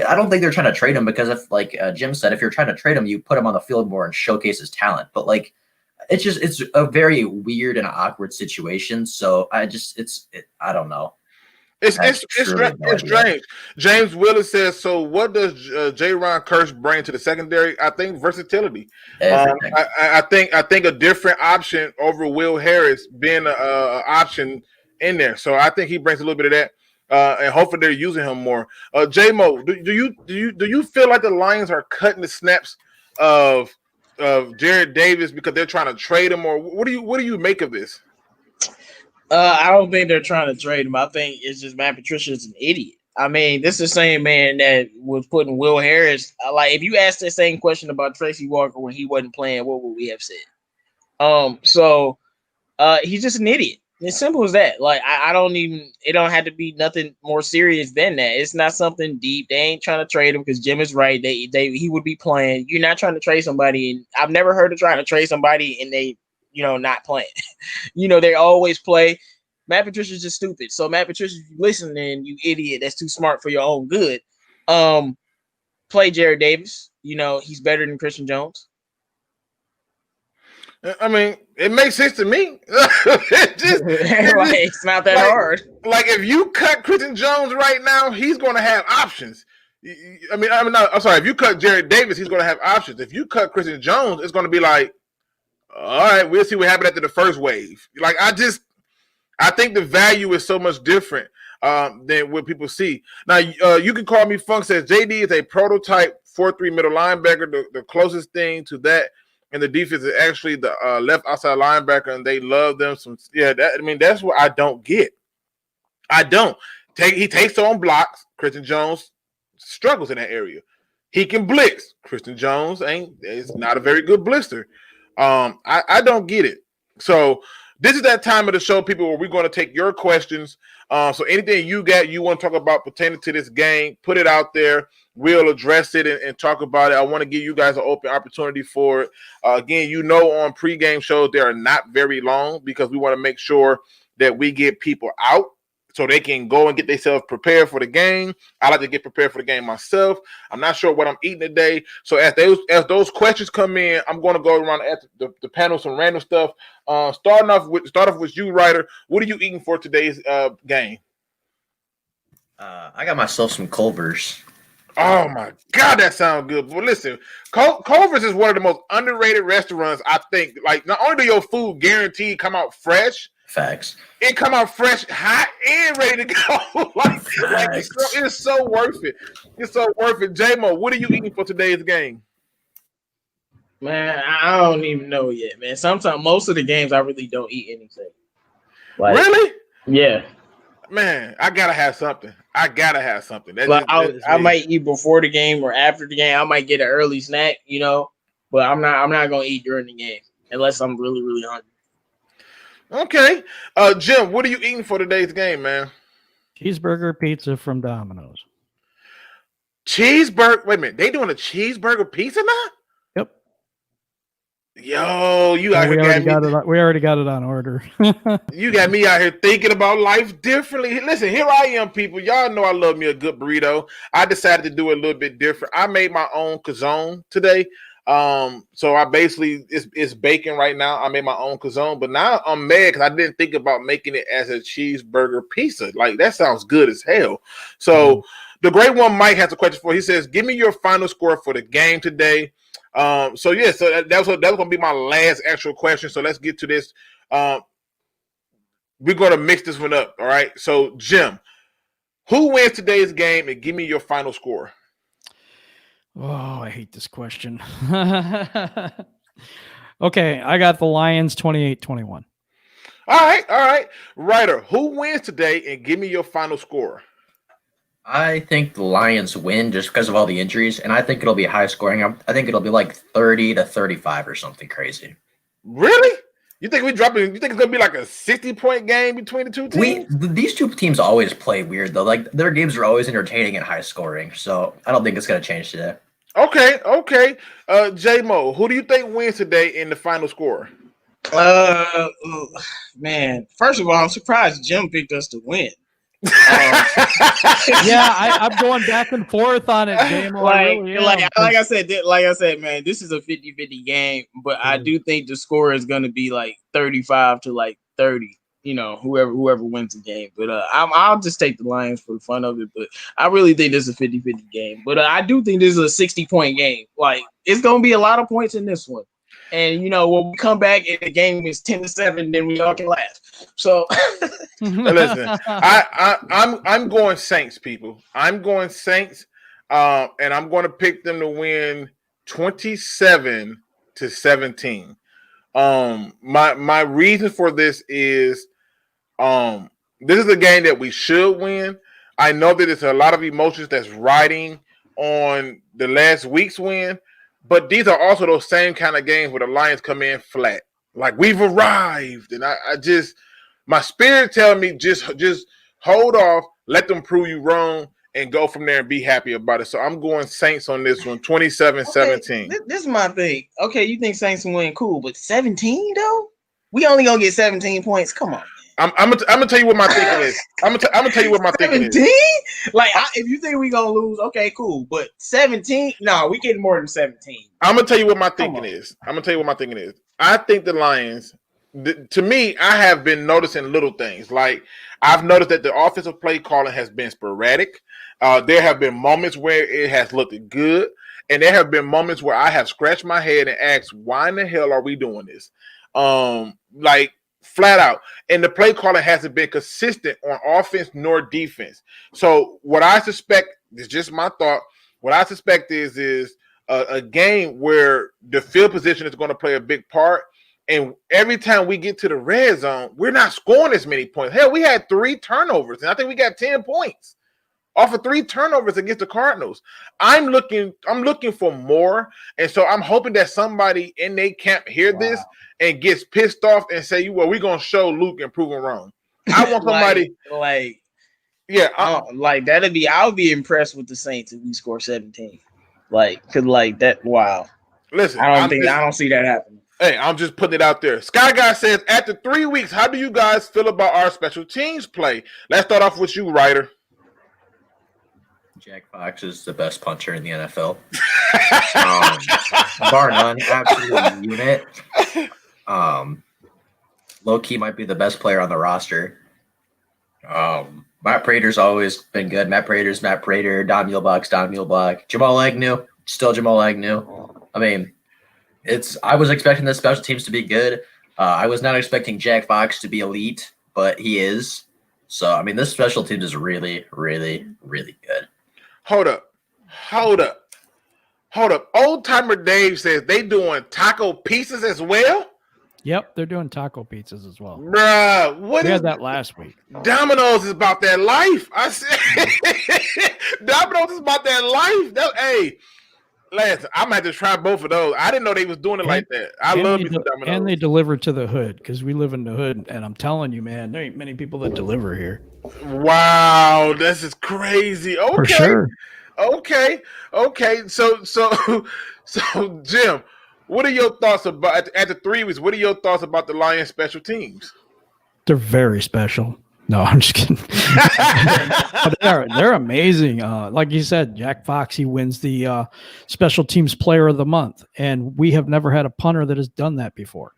I don't think they're trying to trade him because if, Jim said, if you're trying to trade him, you put him on the field more and showcase his talent. But, it's a very weird and awkward situation. So I don't know. It's strange. James Willis says, so what does J-Ron Kirsch bring to the secondary? I think versatility. I think a different option over Will Harris being an option in there. So I think he brings a little bit of that. And hopefully they're using him more. J-Mo, do you feel like the Lions are cutting the snaps of Jared Davis because they're trying to trade him, or what do you make of this? I don't think they're trying to trade him. I think it's just Matt Patricia's an idiot. I mean, this is the same man that was putting Will Harris. If you asked the same question about Tracy Walker when he wasn't playing, what would we have said? So he's just an idiot. It's simple as that. It don't have to be nothing more serious than that. It's not something deep. They ain't trying to trade him because Jim is right. He would be playing. You're not trying to trade somebody. And I've never heard of trying to trade somebody and they, not playing. They always play. Matt Patricia's just stupid. So Matt Patricia, if you listening, you idiot, that's too smart for your own good. Play Jared Davis. He's better than Christian Jones. I mean, it makes sense to me. It's not that hard. If you cut Christian Jones right now, he's going to have options. I'm sorry. If you cut Jared Davis, he's going to have options. If you cut Christian Jones, it's going to be like, all right, we'll see what happened after the first wave. I think the value is so much different than what people see. Now, you can call me Funk says JD is a prototype 4-3 middle linebacker. The closest thing to that in the defense is actually the left outside linebacker, and they love them. That's what I don't get. He takes on blocks. Christian Jones struggles in that area. He can blitz. Christian Jones is not a very good blitzer. I don't get it. So this is that time of the show, people, where we're going to take your questions. So anything you want to talk about pertaining to this game, put it out there. We'll address it and talk about it. I want to give you guys an open opportunity for it. Again, on pregame shows, they are not very long because we want to make sure that we get people out so they can go and get themselves prepared for the game. I like to get prepared for the game myself. I'm not sure what I'm eating today. So as those questions come in, I'm going to go around at the panel some random stuff. Start off with you, Ryder. What are you eating for today's game? I got myself some Culver's. Oh my God, that sounds good. But listen, Culver's is one of the most underrated restaurants. I think. Like, not only do your food guaranteed come out fresh, Facts. it come out fresh, hot, and ready to go. It's so worth it. It's so worth it. J-Mo, what are you eating for today's game? Man, I don't even know yet, man. Sometimes most of the games I really don't eat anything. Really? Yeah. Man, I gotta have something. I might eat before the game or after the game. I might get an early snack, but I'm not gonna eat during the game unless I'm really, really hungry. Okay. Jim, what are you eating for today's game, man? Cheeseburger pizza from Domino's. Cheeseburger. Wait a minute. They doing a cheeseburger pizza now? Yep. Yo, we already got it on order. You got me out here thinking about life differently. Listen, here I am, people. Y'all know I love me a good burrito. I decided to do it a little bit different. I made my own calzone today. So I basically it's bacon right now. I made my own calzone, but now I'm mad because I didn't think about making it as a cheeseburger pizza. Like, that sounds good as hell. So the great one Mike has a question for. He says, "Give me your final score for the game today." That was gonna be my last actual question. So let's get to this. We're gonna mix this one up. All right. So Jim, who wins today's game, and give me your final score? Oh, I hate this question. Okay, I got the Lions 28-21. All right. Ryder, who wins today, and give me your final score? I think the Lions win just because of all the injuries, and I think it'll be high scoring. I think it'll be like 30-35 or something crazy. Really? You think we dropping? You think it's gonna be like a 60-point game between the two teams? These two teams always play weird though. Like, their games are always entertaining and high scoring. So I don't think it's gonna change today. Okay. J-Mo, who do you think wins today in the final score? Man, first of all, I'm surprised Jim picked us to win. Yeah, I'm going back and forth on it, J-Mo. Like I said, man, this is a 50-50 game, but I do think the score is going to be like 35 to like 30. Whoever wins the game. But I'll just take the Lions for the fun of it. But I really think this is a 50-50 game. But I do think this is a 60-point game. Like, it's going to be a lot of points in this one. And, when we come back and the game is 10-7, then we all can laugh. So listen, I'm going Saints, people. I'm going Saints, and I'm going to pick them to win 27-17. My reason for this is this is a game that we should win. I know that it's a lot of emotions that's riding on the last week's win, but these are also those same kind of games where the Lions come in flat. Like, we've arrived, and I just, my spirit tells me just hold off, let them prove you wrong, and go from there and be happy about it. So I'm going Saints on this one, 27-17. Okay, this is my thing. Okay, you think Saints will win, cool, but 17 though? We only gonna get 17 points. Come on. I'm gonna tell you what my thinking is. I'm gonna tell you what my thinking is. 17? Like, if you think we gonna lose, okay, cool. But 17? No, we getting more than 17. I'm gonna tell you what my thinking is. I think the Lions. To me, I have been noticing little things. Like, I've noticed that the offensive play calling has been sporadic. There have been moments where it has looked good, and there have been moments where I have scratched my head and asked, "Why in the hell are we doing this?" Like, flat out. And the play calling hasn't been consistent on offense nor defense. So what I suspect is just my thought. What I suspect is a game where the field position is going to play a big part. And every time we get to the red zone, we're not scoring as many points. Hell, we had 3 turnovers, and I think we got 10 points off of 3 turnovers against the Cardinals. I'm looking for more, and so I'm hoping that somebody in their camp hear this and gets pissed off and say, "Well, we're gonna show Luke and prove him wrong." I want somebody I'll be impressed with the Saints if we score 17. Like, cause like that. Wow. Listen, I don't see that happening. Hey, I'm just putting it out there. Sky Guy says, after 3 weeks, how do you guys feel about our special teams play? Let's start off with you, Ryder. Jack Fox is the best puncher in the NFL. Bar none, absolute unit. Low-key might be the best player on the roster. Matt Prater's always been good. Matt Prater, Don Muhlbach. Jamal Agnew, still Jamal Agnew. I mean, I was expecting the special teams to be good. I was not expecting Jack Fox to be elite, but he is. So, I mean, this special teams is really, really, really good. Hold up. Old Timer Dave says they doing taco pizzas as well? Yep, they're doing taco pizzas as well. Bruh, we had that last week. Domino's is about that life. I said Domino's is about that life. Hey, Lance, I'm gonna have to try both of those. I didn't know they was doing it like that. I love me some Domino's. And they deliver to the hood because we live in the hood, and I'm telling you, man, there ain't many people that deliver here. Wow, this is crazy. Okay. For sure. Okay. So Jim, what are your thoughts about after 3 weeks? What are your thoughts about the Lions special teams? They're very special. No, I'm just kidding. But they're amazing. Like you said, Jack Fox, he wins the special teams player of the month. And we have never had a punter that has done that before.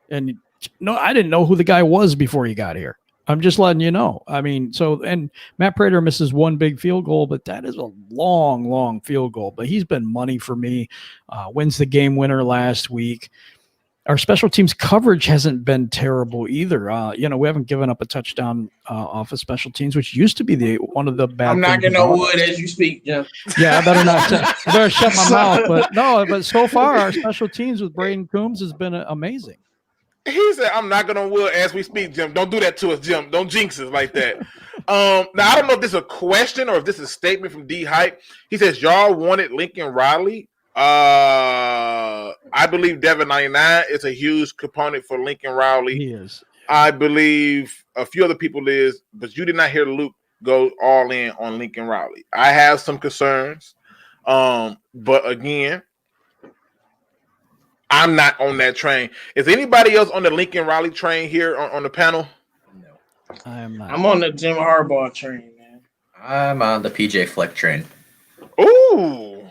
And no, I didn't know who the guy was before he got here. I'm just letting you know. I mean, and Matt Prater misses one big field goal, but that is a long, long field goal. But he's been money for me. Wins the game winner last week. Our special teams coverage hasn't been terrible either. We haven't given up a touchdown off of special teams, which used to be one of the bad. I'm knocking on wood as you speak, Jim. Yeah, I better not. I better shut my mouth. But so far, our special teams with Braden Coombs has been amazing. He said, I'm knocking on wood as we speak, Jim. Don't do that to us, Jim. Don't jinx us like that. Now, I don't know if this is a question or if this is a statement from D Hype. He says, y'all wanted Lincoln Riley. I believe Devin 99 is a huge component for Lincoln Riley. He is. I believe a few other people is, but you did not hear Luke go all in on Lincoln Riley. I have some concerns. But again, I'm not on that train. Is anybody else on the Lincoln Riley train here on the panel? No. I am not. I'm on the Jim Harbaugh train, man. I'm on the PJ Fleck train. Ooh.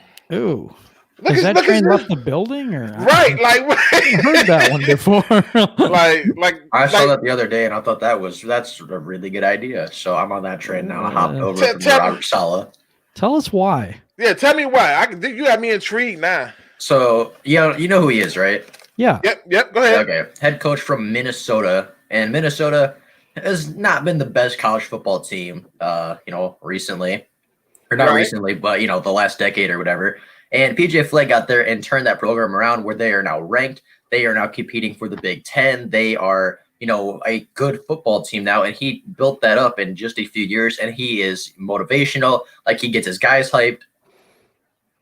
Has that train left the building or right? Like I heard that one before. I saw that the other day, and I thought that's a really good idea. So I'm on that train now. I hopped over from Robert Saleh. Tell us why. Yeah, tell me why. You got me intrigued now. So you know who he is, right? Yeah. Yep. Go ahead. Okay, head coach from Minnesota, and Minnesota has not been the best college football team. Recently, or not recently, but the last decade or whatever. And PJ Fleck got there and turned that program around where they are now ranked. They are now competing for the Big Ten. They are, a good football team now. And he built that up in just a few years. And he is motivational. Like, he gets his guys hyped.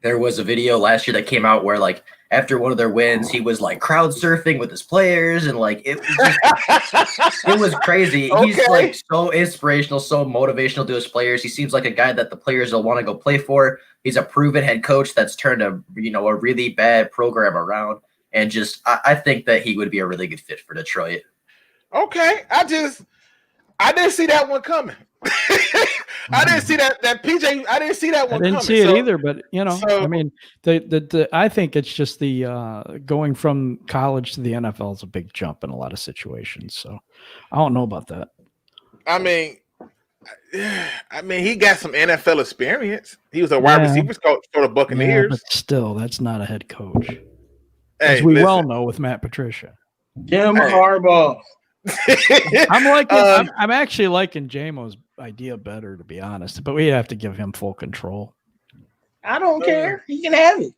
There was a video last year that came out where, like, after one of their wins, he was like crowd surfing with his players. And like, it was crazy. Okay. He's like so inspirational, so motivational to his players. He seems like a guy that the players will want to go play for. He's a proven head coach that's turned a really bad program around. And I think that he would be a really good fit for Detroit. Okay. I didn't see that one coming. I didn't see that PJ. I didn't see that one. I didn't see it either, but I mean, I think it's just the going from college to the NFL is a big jump in a lot of situations. So I don't know about that. I mean, he got some NFL experience. He was a wide receivers coach for the Buccaneers. But still, that's not a head coach, as we well know with Matt Patricia. Jim Harbaugh. I'm actually liking JMO's idea better, to be honest, but we have to give him full control. I don't care. He can have it.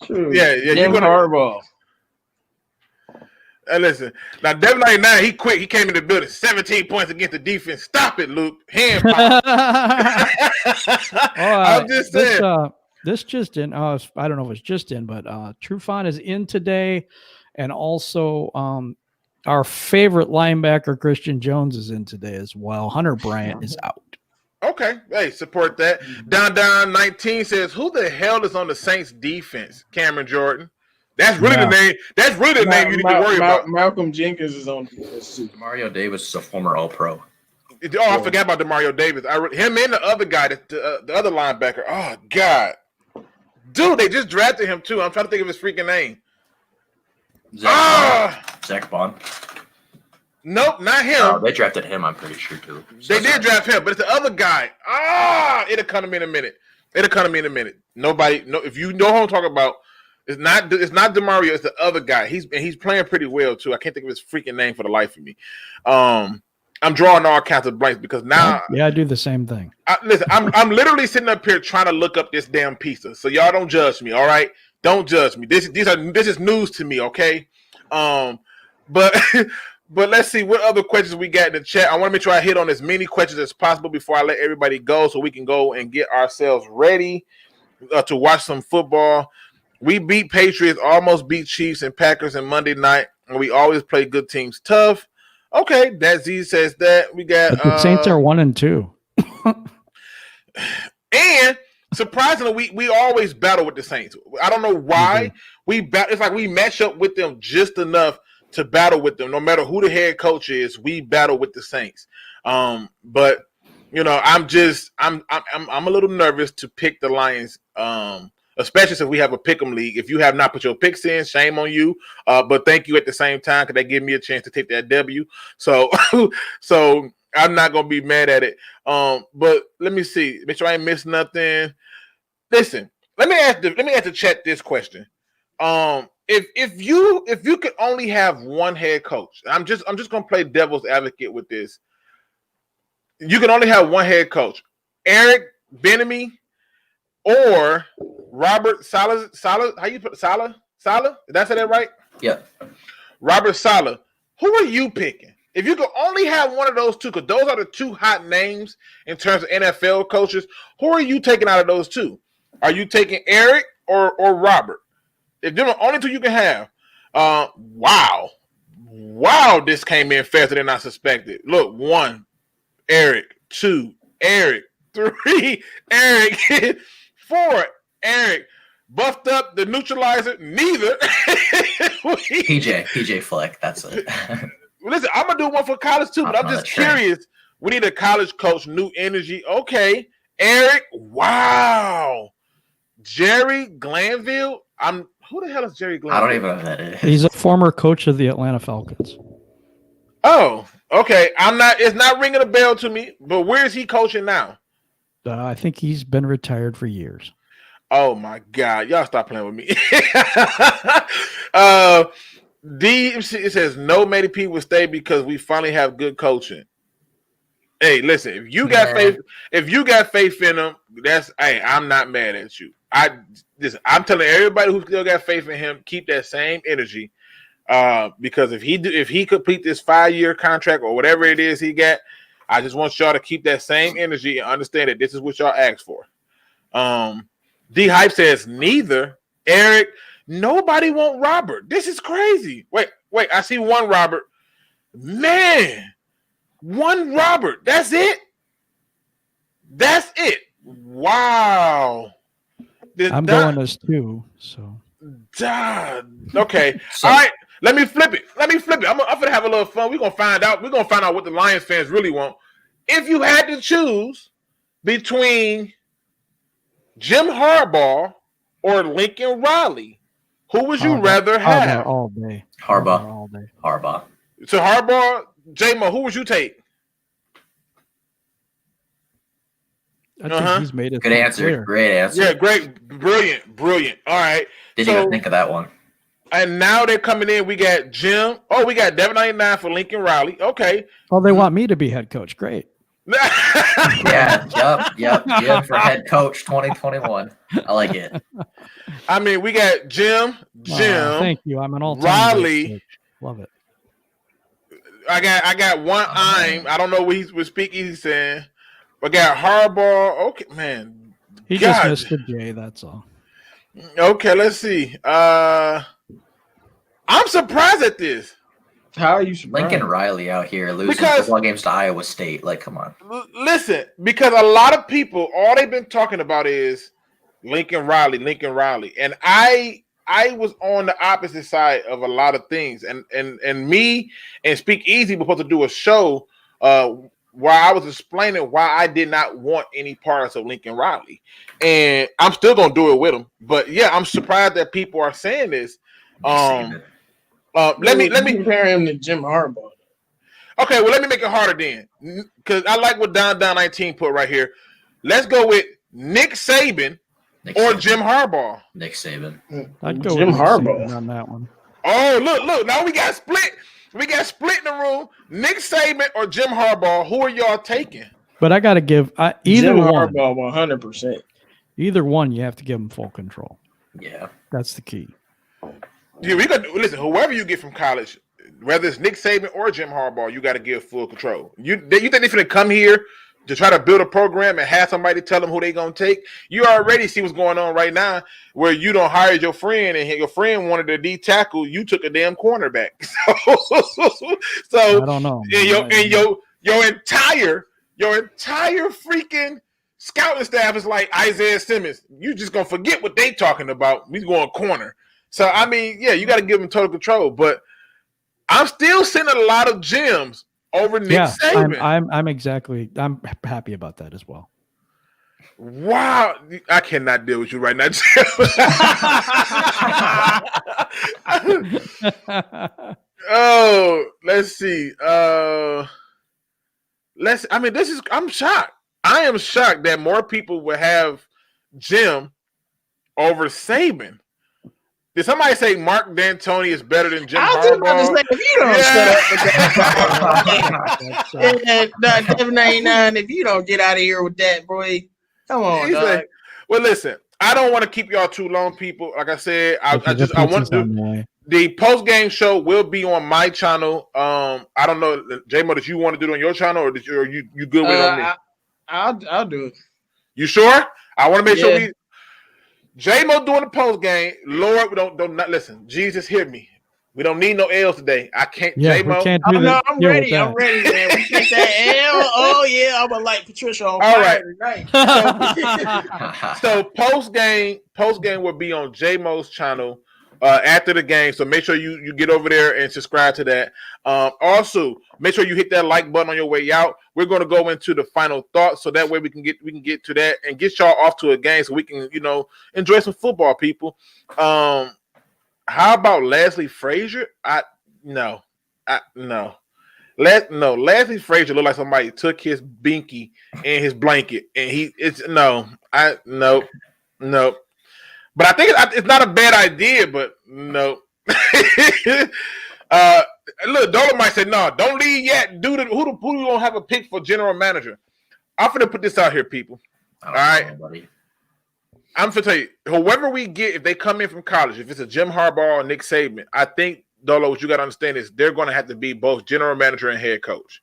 Yeah. Jim Harbaugh. Listen, now Devin 99, he quit. He came in the building, 17 points against the defense. Stop it, Luke. Hand pop. I'm just saying. This just in. I don't know if it's just in, but Trufant is in today, and also our favorite linebacker, Christian Jones, is in today as well. Hunter Bryant is out. Okay. Hey, support that. Don 19 says, who the hell is on the Saints defense? Cameron Jordan. That's really the name. That's really the name you need to worry about. Malcolm Jenkins is on defense too. Mario Davis is a former All-Pro. I forgot about Demario Davis. Him and the other guy, the other linebacker. Oh God, dude, they just drafted him too. I'm trying to think of his freaking name. Zach Bond. Nope, not him. They drafted him, I'm pretty sure too. So they did draft him, but it's the other guy. It'll come to me in a minute. Nobody, if you know who I'm talking about, it's not Demario. It's the other guy. He's playing pretty well too. I can't think of his freaking name for the life of me. I'm drawing all kinds of blanks because now. Yeah, I do the same thing. Listen, I'm literally sitting up here trying to look up this damn pizza. So y'all don't judge me, all right? Don't judge me. This is news to me, okay? But let's see what other questions we got in the chat. I want to make sure I hit on as many questions as possible before I let everybody go, so we can go and get ourselves ready to watch some football. We beat Patriots, almost beat Chiefs and Packers on Monday night, and we always play good teams tough. Okay, that Z says that. We got the Saints are 1-2. And surprisingly, we always battle with the Saints. I don't know why. It's like we match up with them just enough to battle with them. No matter who the head coach is, we battle with the Saints. But you know, I'm a little nervous to pick the Lions. Especially since we have a pick'em league. If you have not put your picks in, shame on you. But thank you at the same time because they give me a chance to take that W. So I'm not gonna be mad at it. But let me see. Make sure I ain't missed nothing. Listen, let me ask the chat this question. If you could only have one head coach, I'm just gonna play devil's advocate with this. You can only have one head coach, Eric Bieniemy or Robert Saleh. How you put Saleh? Did I say that right? Yeah. Robert Saleh. Who are you picking? If you could only have one of those two, because those are the two hot names in terms of NFL coaches, who are you taking out of those two? Are you taking Eric or Robert? If they're the only two you can have, wow, this came in faster than I suspected. Look, 1, Eric, 2, Eric, 3, Eric, 4, Eric, buffed up the neutralizer, neither. PJ Fleck, that's it. Listen, I'm gonna do one for college too, but I'm just curious. We need a college coach, new energy. Okay, Eric, wow. Jerry Glanville. Who the hell is Jerry Glanville? I don't even know who that is. He's a former coach of the Atlanta Falcons. Oh, okay. It's not ringing a bell to me, but where is he coaching now? I think he's been retired for years. Oh my God. Y'all stop playing with me. It says no many people stay because we finally have good coaching. Hey, listen, if you got faith in them, I'm not mad at you. I'm telling everybody who still got faith in him, keep that same energy. Because if he complete this 5-year contract or whatever it is he got, I just want y'all to keep that same energy and understand that this is what y'all asked for. D Hype says neither. Eric, nobody want Robert. This is crazy. Wait, I see one Robert. Man, one Robert. That's it. Wow. I'm going as 2, so. Okay. All right. Let me flip it. I'm gonna have a little fun. We're gonna find out what the Lions fans really want. If you had to choose between Jim Harbaugh or Lincoln Riley, who would you rather have? Harbaugh all day. Harbaugh. So Harbaugh, J-Mo, who would you take? I think he's made it. Good answer. Clear. Great answer. Yeah, great. Brilliant. All right. Didn't even think of that one. And now they're coming in. We got Jim. Oh, we got Devin 99 for Lincoln Riley. Okay. Oh, they want me to be head coach. Great. Yep. Jim for head coach 2021. I like it. I mean, we got Jim. Thank you. I'm an all-time Riley. Love it. I got one I'm. I don't know what he's with SpeakEZ saying. I got Harbaugh. Okay, man. He just missed the J, that's all. Okay, let's see. I'm surprised at this. How are you surprised? Lincoln Riley out here losing football games to Iowa State. Like, come on. Listen, because a lot of people, all they've been talking about is Lincoln Riley. And I I was on the opposite side of a lot of things, and me and SpeakEZ were supposed to do a show where I was explaining why I did not want any parts of Lincoln Riley, and I'm still gonna do it with him. But yeah, I'm surprised that people are saying this. Let me compare him to Jim Harbaugh. Okay, well, let me make it harder then, because I like what Down 19 put right here. Let's go with Nick Saban or Jim Harbaugh. Nick Saban. I'd go Jim with Nick Harbaugh Saban on that one. Oh, look! Now we got split. We got split in the room. Nick Saban or Jim Harbaugh. Who are y'all taking? But I got to give either Jim one. Harbaugh 100%. Either one, you have to give them full control. Yeah, that's the key. Yeah, we got listen. Whoever you get from college, whether it's Nick Saban or Jim Harbaugh, you got to give full control. You think they're going to come here to try to build a program and have somebody tell them who they going to take? You already see what's going on right now, where you don't hire your friend and your friend wanted a D tackle. You took a damn cornerback. So I don't know. And your entire freaking scouting staff is like Isaiah Simmons. You just gonna forget what they talking about. We going corner. So I mean, yeah, you got to give them total control. But I'm still seeing a lot of gems over Nick Saban. I'm happy about that as well. Wow, I cannot deal with you right now, Jim. Oh, let's see. I'm shocked. I am shocked that more people would have Jim over Saban. Did somebody say Mark D'Antoni is better than Jim Harbaugh? I was just about to say, if you don't shut up with that, 99, if you don't get out of here with that, boy, come on, dog. Well, listen, I don't want to keep y'all too long, people. Like I said, I want to. The post game show will be on my channel. I don't know, J-Mo, did you want to do it on your channel, or you good with it on me? I'll do it. You sure? I want to make sure we. J-Mo doing the post game. Lord, we don't not listen. Jesus, hear me. We don't need no L's today. I can't. Yeah, J-Mo. we can't do that. I'm ready. I'm ready, man. We take that L. Oh yeah, I'm gonna like Patricia on fire tonight. So post game will be on J-Mo's channel after the game. So make sure you get over there and subscribe to that. Also, make sure you hit that like button on your way out. We're going to go into the final thoughts, so that way we can get to that and get y'all off to a game, so we can enjoy some football, people. How about Leslie Frazier? No. Leslie Frazier looked like somebody took his binky and his blanket, and no. But I think it's not a bad idea, but no. Look, Dolomite said, no, don't leave yet. Who you gonna have a pick for general manager? I'm gonna put this out here, people. All right, buddy. I'm gonna tell you, whoever we get, if they come in from college, if it's a Jim Harbaugh or Nick Saban, I think, Dolo, what you gotta understand is they're gonna have to be both general manager and head coach.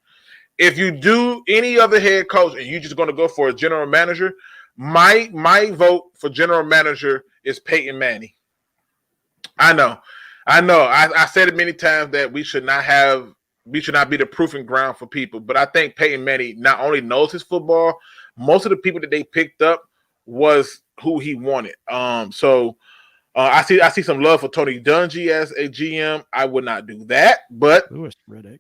If you do any other head coach and you're just gonna go for a general manager, my vote for general manager is Peyton Manning. I know. I said it many times that we should not be the proving ground for people, but I think Peyton Manning not only knows his football, most of the people that they picked up was who he wanted. So I see some love for Tony Dungy as a GM. I would not do that, but Louis Riddick.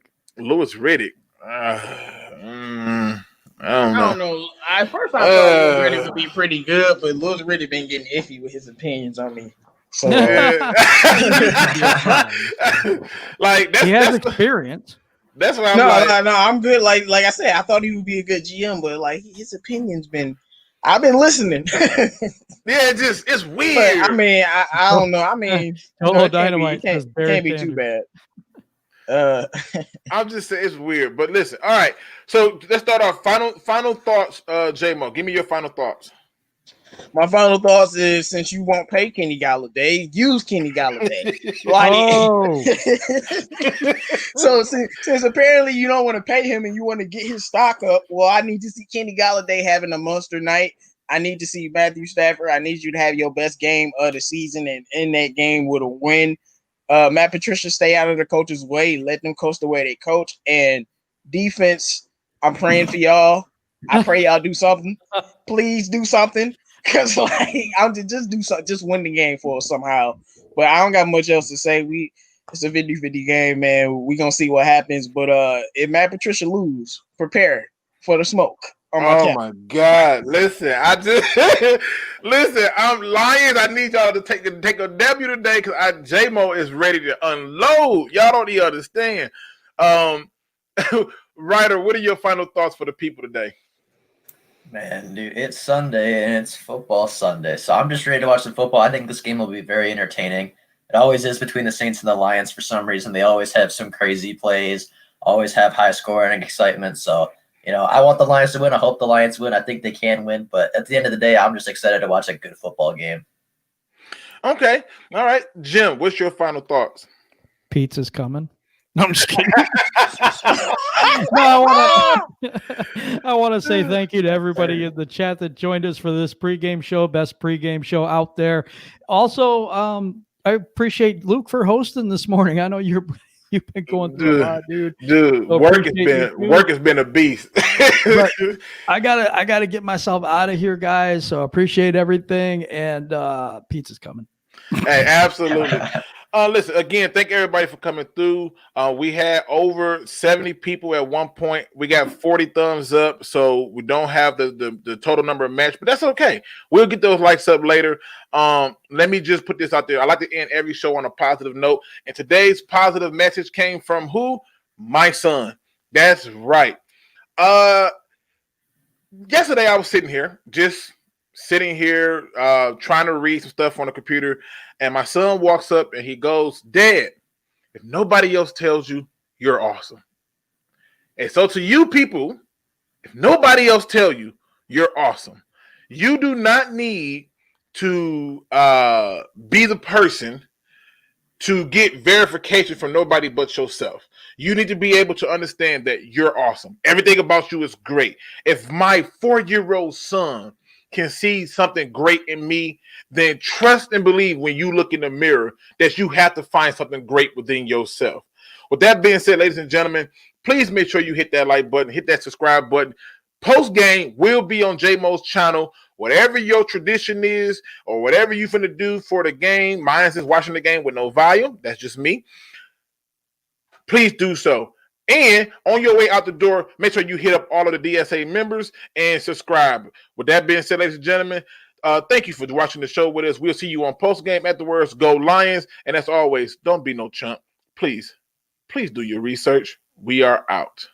I don't know. At first I thought Riddick would be pretty good, but Louis Riddick been getting iffy with his opinions on me. So, like he has experience. That's what I'm No, I'm good. Like I said, I thought he would be a good GM, but like his opinions I've been listening. Yeah, it's weird. But, I mean, I don't know. I mean, Dynamite can't be too bad. I'm just saying it's weird. But listen, all right. So let's start off. Final thoughts, J-Mo. Give me your final thoughts. My final thoughts is, since you won't pay Kenny Galladay, use Kenny Galladay. So since apparently you don't want to pay him and you want to get his stock up, well, I need to see Kenny Galladay having a monster night. I need to see Matthew Stafford. I need you to have your best game of the season and end that game with a win. Matt Patricia, stay out of the coach's way. Let them coach the way they coach. And defense, I'm praying for y'all. I pray y'all do something. Please do something. Cause like I'll just do something, just win the game for us somehow. But I don't got much else to say. It's a 50-50 game, man. We gonna see what happens. But if Matt Patricia lose, prepare for the smoke. Oh my God! Listen, listen. I'm Lions. I need y'all to take a W today because J-Mo is ready to unload. Y'all don't even understand. Ryder, what are your final thoughts for the people today? Man, dude, it's Sunday and it's football Sunday. So I'm just ready to watch the football. I think this game will be very entertaining. It always is between the Saints and the Lions for some reason. They always have some crazy plays, always have high scoring and excitement. So, I want the Lions to win. I hope the Lions win. I think they can win. But at the end of the day, I'm just excited to watch a good football game. Okay. All right. Jim, what's your final thoughts? Pizza's coming. No, I'm just kidding. I want to say thank you to everybody in the chat that joined us for this pregame show, best pregame show out there. Also, I appreciate Luke for hosting this morning. I know you've been going through a lot, dude. Dude, so work has been a beast. But I gotta get myself out of here, guys. So I appreciate everything, and pizza's coming. Hey, absolutely. Listen, again, thank everybody for coming through. We had over 70 people at one point. We got 40 thumbs up, so we don't have the total number of match, but that's okay. We'll get those likes up later. Let me just put this out there. I like to end every show on a positive note, and today's positive message came from who? My son. That's right. Yesterday I was sitting here, trying to read some stuff on the computer, and my son walks up and he goes, "Dad, if nobody else tells you, you're awesome." And so to you people, if nobody else tell you, you're awesome. You do not need to be the person to get verification from nobody but yourself. You need to be able to understand that you're awesome. Everything about you is great. If my 4-year-old son can see something great in me, then trust and believe when you look in the mirror that you have to find something great within yourself. With that being said, ladies and gentlemen, please make sure you hit that like button, hit that subscribe button. Post game will be on J-Mo's channel. Whatever your tradition is or whatever you finna do for the game, mine is watching the game with no volume. That's just me. Please do so. And on your way out the door, make sure you hit up all of the DSA members and subscribe. With that being said, ladies and gentlemen, thank you for watching the show with us. We'll see you on post game afterwards. Go Lions. And as always, don't be no chump. Please do your research. We are out.